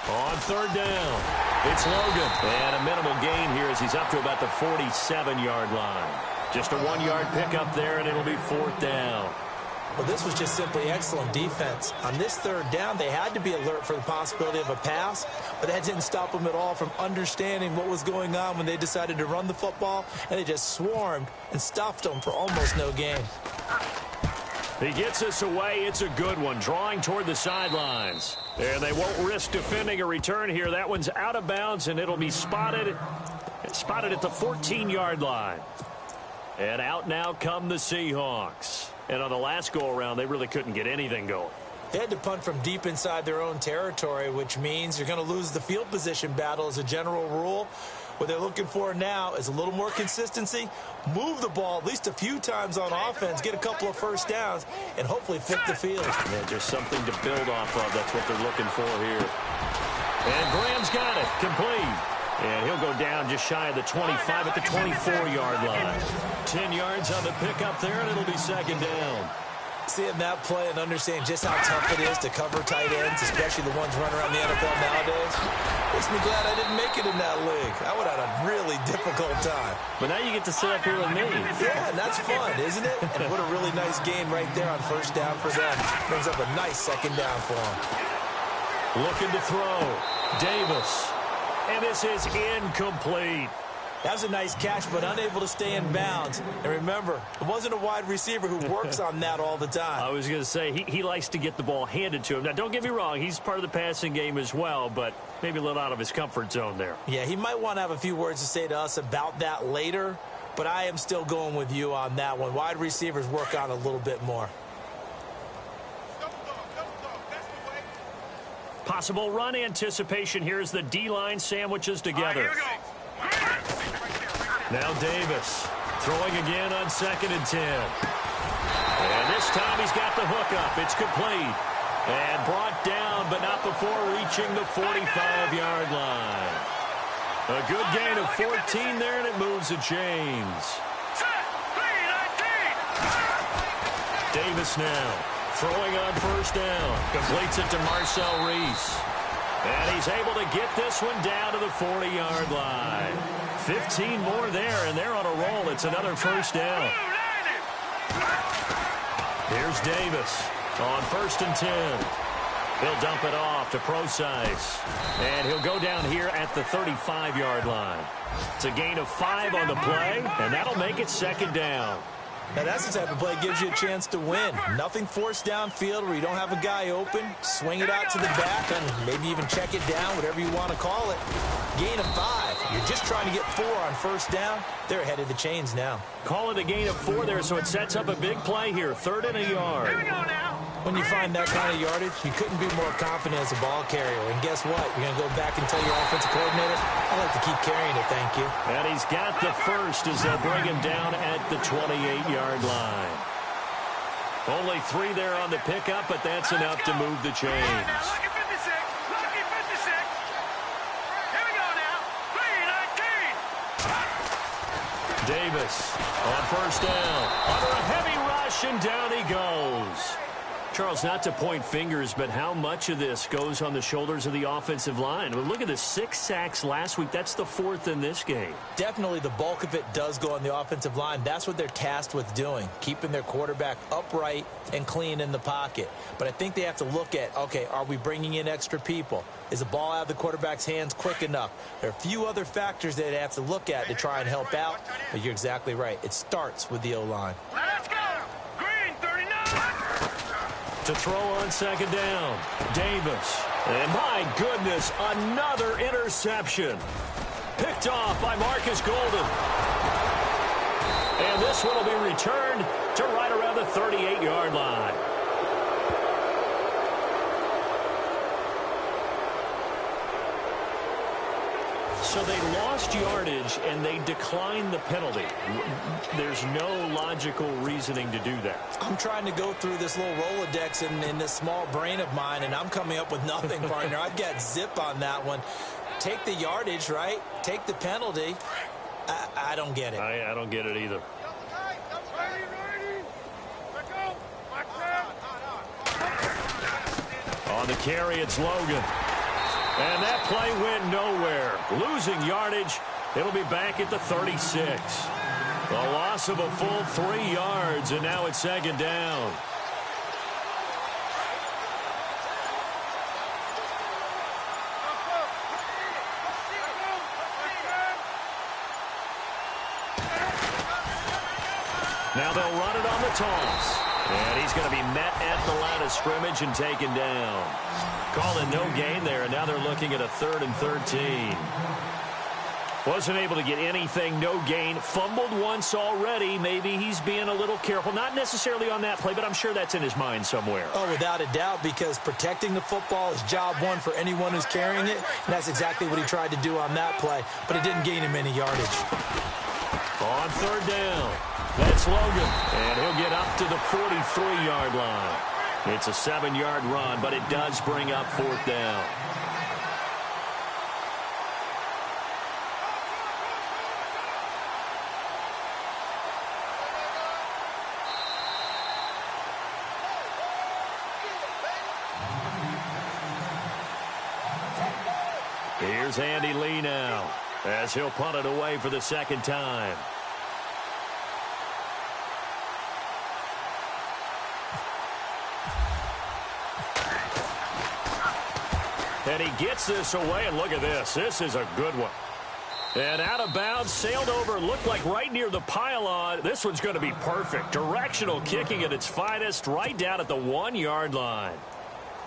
Speaker 2: On 3rd down, it's Logan. And a minimal gain here as he's up to about the 47-yard line. Just a 1-yard pickup there, and it'll be 4th down.
Speaker 3: Well, this was just simply excellent defense. On this 3rd down, they had to be alert for the possibility of a pass, but that didn't stop them at all from understanding what was going on when they decided to run the football, and they just swarmed and stuffed them for almost no gain.
Speaker 2: He gets us away. It's a good one, drawing toward the sidelines. And they won't risk defending a return here. That one's out of bounds, and it'll be spotted at the 14-yard line. And out now come the Seahawks. And on the last go-around, they really couldn't get anything going.
Speaker 3: They had to punt from deep inside their own territory, which means you're going to lose the field position battle as a general rule. What they're looking for now is a little more consistency, move the ball at least a few times on offense, get a couple of first downs, and hopefully flip the field.
Speaker 2: Yeah, just something to build off of. That's what they're looking for here. And Graham's got it, complete. And he'll go down just shy of the 25 at the 24-yard line. 10 yards on the pickup there, and it'll be 2nd down.
Speaker 3: Seeing that play and understanding just how tough it is to cover tight ends, especially the ones running around the NFL nowadays, makes me glad I didn't make it in that league. I would have had a really difficult time.
Speaker 2: But now you get to sit up here with me.
Speaker 3: Yeah, and that's fun, isn't it? And what a really nice game right there on 1st down for them. Brings up a nice 2nd down for them.
Speaker 2: Looking to throw. Davis. And this is incomplete.
Speaker 3: That was a nice catch, but unable to stay in bounds. And remember, it wasn't a wide receiver who works on that all the time.
Speaker 2: I was going to say, he likes to get the ball handed to him. Now, don't get me wrong, he's part of the passing game as well, but maybe a little out of his comfort zone there.
Speaker 3: Yeah, he might want to have a few words to say to us about that later, but I am still going with you on that one. Wide receivers work on a little bit more.
Speaker 2: Possible run anticipation. Here's the D-line sandwiches together. Now Davis throwing again on 2nd and 10. And this time he's got the hook up. It's complete. And brought down, but not before reaching the 45-yard line. A good gain of 14 there, and it moves the chains. Davis now throwing on 1st down. Completes it to Marcel Reese. And he's able to get this one down to the 40-yard line. 15 more there, and they're on a roll. It's another 1st down. Here's Davis on 1st and 10. He'll dump it off to Procise. And he'll go down here at the 35-yard line. It's a gain of 5 on the play, and that'll make it 2nd down.
Speaker 3: Now, that's the type of play that gives you a chance to win. Nothing forced downfield where you don't have a guy open. Swing it out to the back and maybe even check it down, whatever you want to call it. Gain of 5. You're just trying to get 4 on 1st down. They're ahead of the chains now.
Speaker 2: Call it a gain of 4 there, so it sets up a big play here. 3rd and a yard.
Speaker 4: Here we go now.
Speaker 3: When you find that kind of yardage, you couldn't be more confident as a ball carrier. And guess what? You're going to go back and tell your offensive coordinator, I'd like to keep carrying it, thank you.
Speaker 2: And he's got the first as they'll bring him down at the 28-yard line. Only 3 there on the pickup, but that's enough to move the chains.
Speaker 4: Now, lucky 56. Lucky 56. Here we go now. 3-19.
Speaker 2: Davis on 1st down. Under a heavy rush, and down he goes. Charles, not to point fingers, but how much of this goes on the shoulders of the offensive line? Well, look at the 6 sacks last week. That's the 4th in this game.
Speaker 3: Definitely the bulk of it does go on the offensive line. That's what they're tasked with doing, keeping their quarterback upright and clean in the pocket. But I think they have to look at, okay, are we bringing in extra people? Is the ball out of the quarterback's hands quick enough? There are a few other factors that they have to look at to try and help out, but you're exactly right. It starts with the O-line.
Speaker 4: Let's go! Green, 39!
Speaker 2: To throw on 2nd down, Davis. And my goodness, another interception. Picked off by Marcus Golden. And this one will be returned to right around the 38-yard line. So they lost yardage, and they declined the penalty. There's no logical reasoning to do that.
Speaker 3: I'm trying to go through this little Rolodex in this small brain of mine, and I'm coming up with nothing, partner. I've got zip on that one. Take the yardage, right? Take the penalty. I don't get it.
Speaker 2: I don't get it either. On the carry, it's Logan. And that play went nowhere. Losing yardage. It'll be back at the 36. A loss of a full 3 yards, and now it's 2nd down. Now they'll run it on the toss. And he's going to be met at the line of scrimmage and taken down. Calling no gain there, and now they're looking at a 3rd and 13. Wasn't able to get anything, no gain. Fumbled once already. Maybe he's being a little careful. Not necessarily on that play, but I'm sure that's in his mind somewhere.
Speaker 3: Oh, without a doubt, because protecting the football is job one for anyone who's carrying it. And that's exactly what he tried to do on that play, but it didn't gain him any yardage.
Speaker 2: On 3rd down, that's Logan, and he'll get up to the 43-yard line. It's a 7-yard run, but it does bring up 4th down. Here's Andy Lee now, as he'll punt it away for the 2nd time. And he gets this away, and look at this. This is a good one. And out of bounds, sailed over, looked like right near the pylon. This one's going to be perfect. Directional kicking at its finest, right down at the 1-yard line.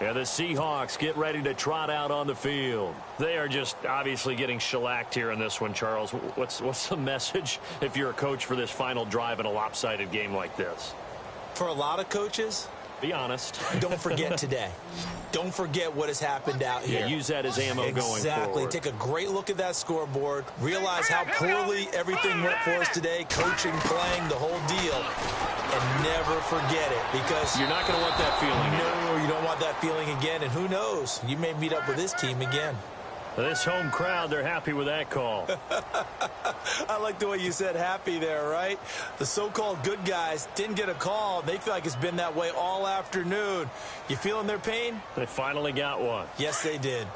Speaker 2: And the Seahawks get ready to trot out on the field. They are just obviously getting shellacked here in this one, Charles. What's the message if you're a coach for this final drive in a lopsided game like this?
Speaker 3: For a lot of coaches,
Speaker 2: be honest.
Speaker 3: Don't forget today. Don't forget what has happened out here.
Speaker 2: Yeah, use that as ammo going forward.
Speaker 3: Exactly. Take a great look at that scoreboard. Realize how poorly everything went for us today. Coaching, playing, the whole deal. And never forget it, because
Speaker 2: you're not going to want that feeling.
Speaker 3: No, you don't want that feeling again. And who knows? You may meet up with this team again.
Speaker 2: This home crowd, they're happy with that call.
Speaker 3: I like the way you said happy there, right? The so-called good guys didn't get a call. They feel like it's been that way all afternoon. You feeling their pain?
Speaker 2: They finally got one.
Speaker 3: Yes, they did.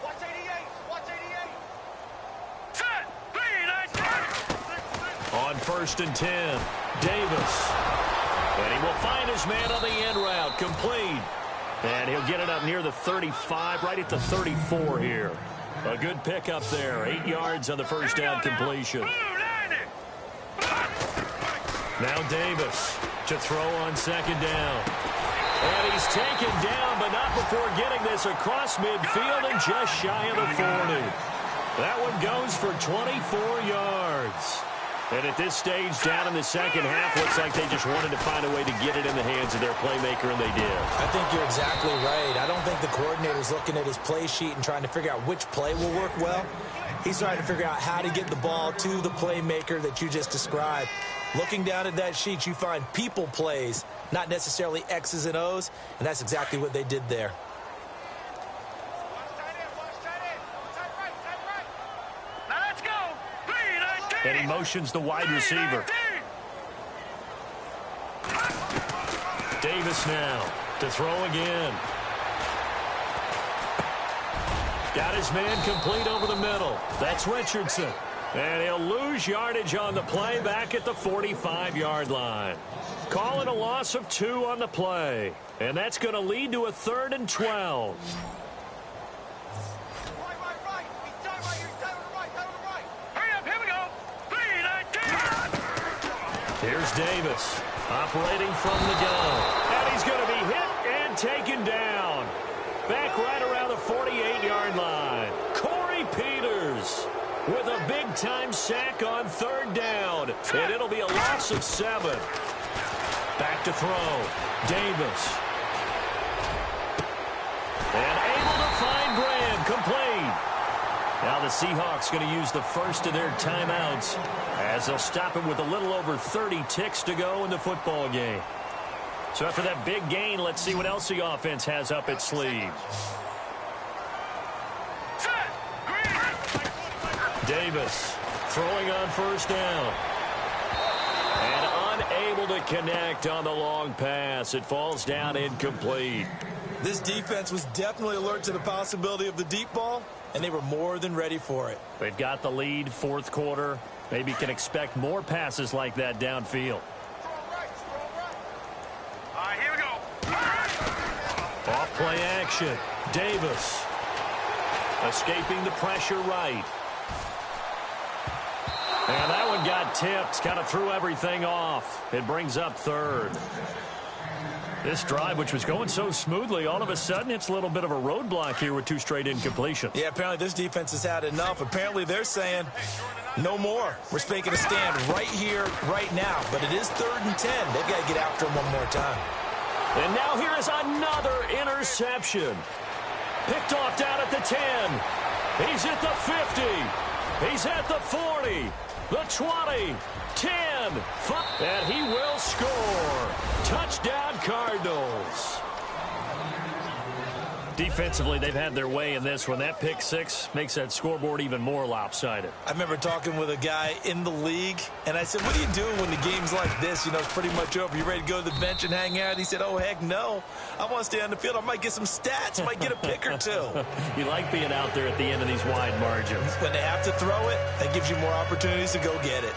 Speaker 4: Watch 88. Watch 88. Set. Clean.
Speaker 2: On 1st and 10, Davis. And he will find his man on the end route. Complete. And he'll get it up near the 35, right at the 34 here. A good pickup there. 8 yards on the first down completion. Now Davis to throw on 2nd down. And he's taken down, but not before getting this across midfield and just shy of the 40. That one goes for 24 yards. And at this stage, down in the second half, looks like they just wanted to find a way to get it in the hands of their playmaker, and they did.
Speaker 3: I think you're exactly right. I don't think the coordinator's looking at his play sheet and trying to figure out which play will work well. He's trying to figure out how to get the ball to the playmaker that you just described. Looking down at that sheet, you find people plays, not necessarily X's and O's, and that's exactly what they did there.
Speaker 2: And he motions the wide receiver. Davis now to throw again. Got his man complete over the middle. That's Richardson. And he'll lose yardage on the play back at the 45-yard line. Calling a loss of 2 on the play. And that's going to lead to a 3rd and 12.
Speaker 4: Right. He's tight right here. He's tight on the right. Hurry up. Here we go. 3, 19.
Speaker 2: Here's Davis operating from the gun. And he's going to be hit and taken down. Back right around the 48-yard line. Corey Peters with a big-time sack on 3rd down. And it'll be a loss of 7. Back to throw. Davis. And able to find Graham. Complete. Now the Seahawks going to use the first of their timeouts as they'll stop it with a little over 30 ticks to go in the football game. So after that big gain, let's see what else the offense has up its sleeve. Davis throwing on 1st down. And unable to connect on the long pass. It falls down incomplete.
Speaker 3: This defense was definitely alert to the possibility of the deep ball, and they were more than ready for it.
Speaker 2: They've got the lead, 4th quarter. Maybe can expect more passes like that downfield.
Speaker 4: All right, here we go.
Speaker 2: Off play action. Davis escaping the pressure right. And that one got tipped. Kind of threw everything off. It brings up 3rd. This drive, which was going so smoothly, all of a sudden it's a little bit of a roadblock here with 2 straight incompletions.
Speaker 3: Yeah, apparently this defense has had enough. Apparently they're saying no more. We're making a stand right here, right now. But it is 3rd and 10. They've got to get after him one more time.
Speaker 2: And now here is another interception. Picked off down at the 10. He's at the 50. He's at the 40. The 20. 10. 5. And he will score. Touchdown, Cardinals. Defensively, they've had their way in this one. That pick 6 makes that scoreboard even more lopsided.
Speaker 3: I remember talking with a guy in the league, and I said, what do you do when the game's like this? You know, it's pretty much over. You ready to go to the bench and hang out? He said, oh, heck no. I want to stay on the field. I might get some stats. I might get a pick or 2.
Speaker 2: You like being out there at the end of these wide margins.
Speaker 3: When they have to throw it, that gives you more opportunities to go get it.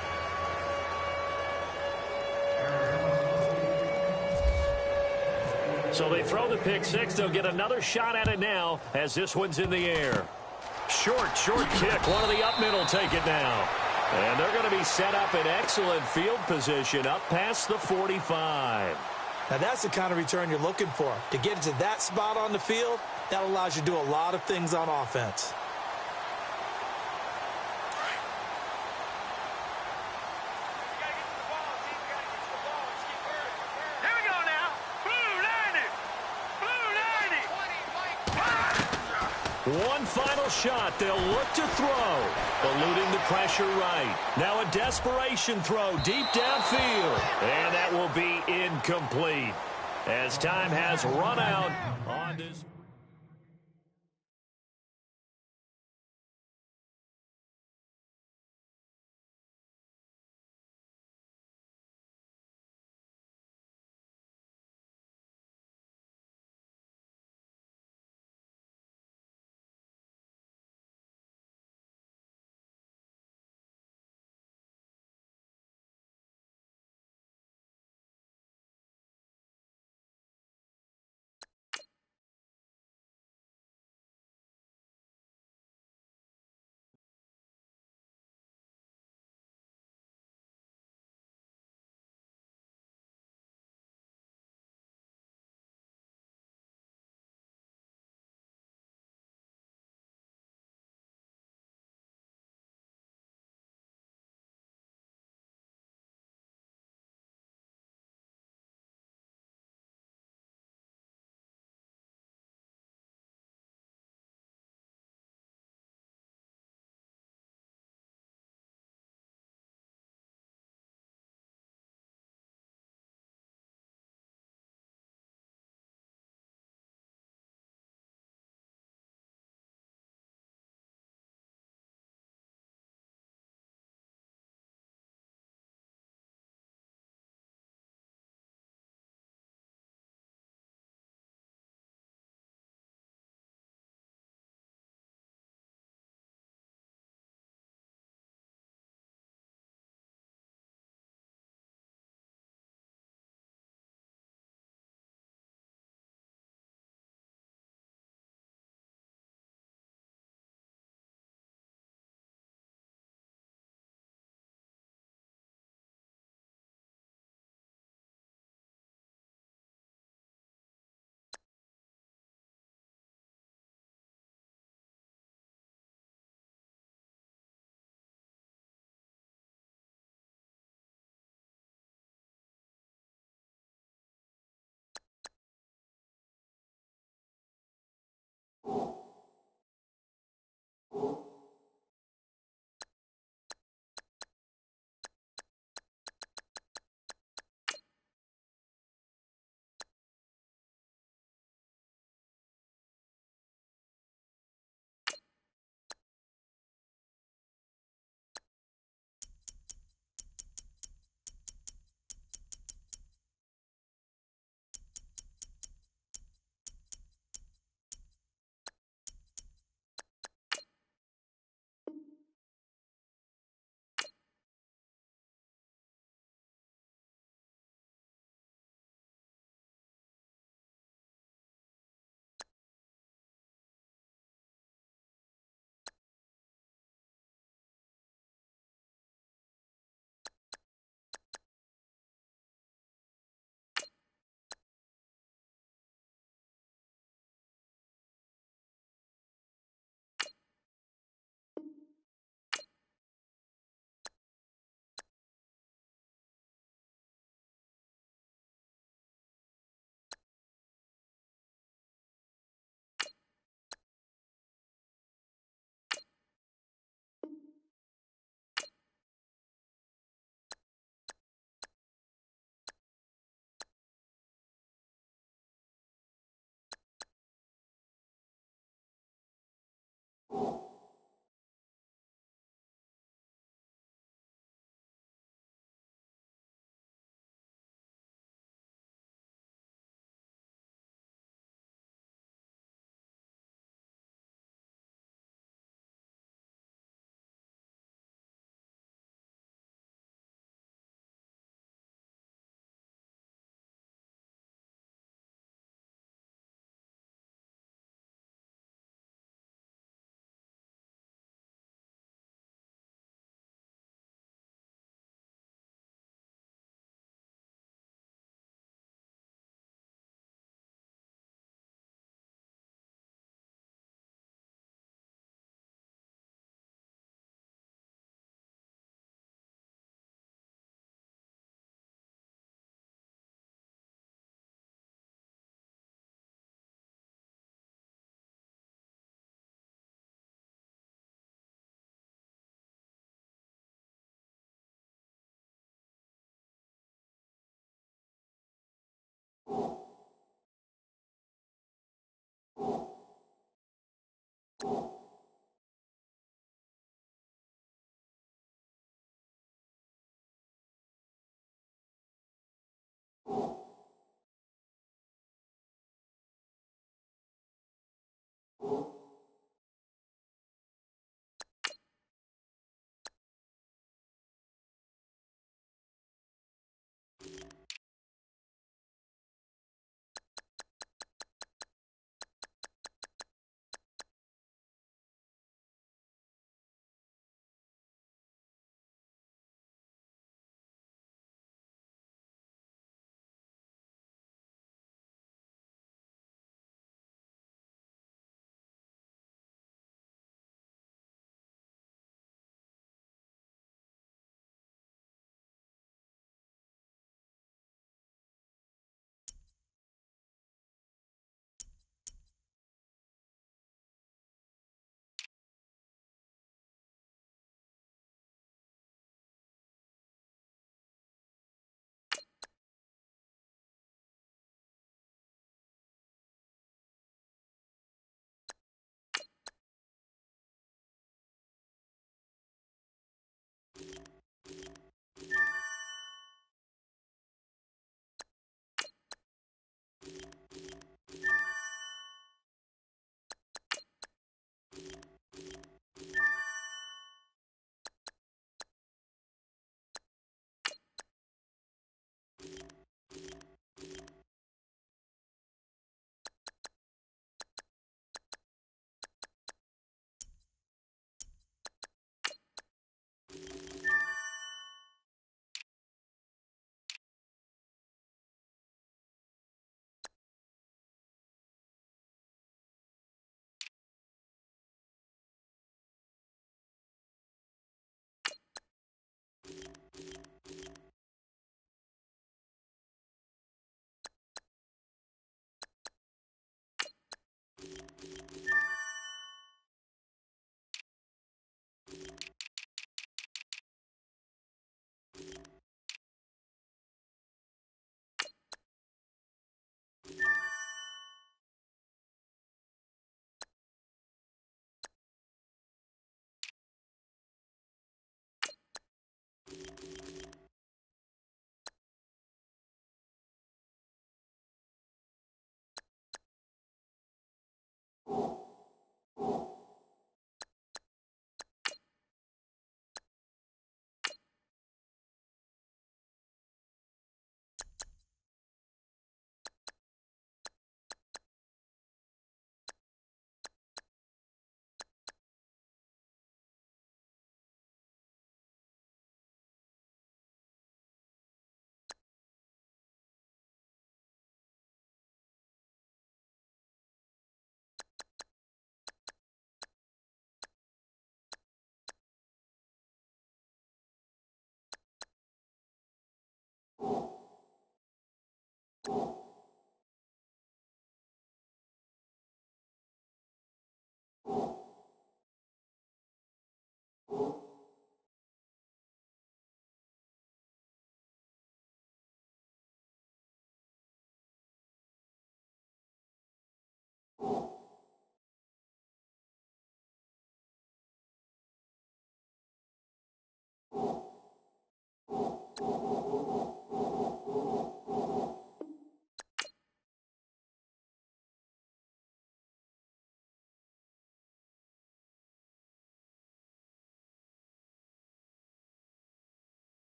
Speaker 2: So they throw the pick 6. They'll get another shot at it now as this one's in the air. Short kick. One of the up middle take it now. And they're going to be set up in excellent field position up past the 45.
Speaker 3: Now that's the kind of return you're looking for. To get it to that spot on the field, that allows you to do a lot of things on offense.
Speaker 2: One final shot. They'll look to throw. Eluding the pressure right. Now a desperation throw deep downfield. And that will be incomplete as time has run out on this.
Speaker 1: you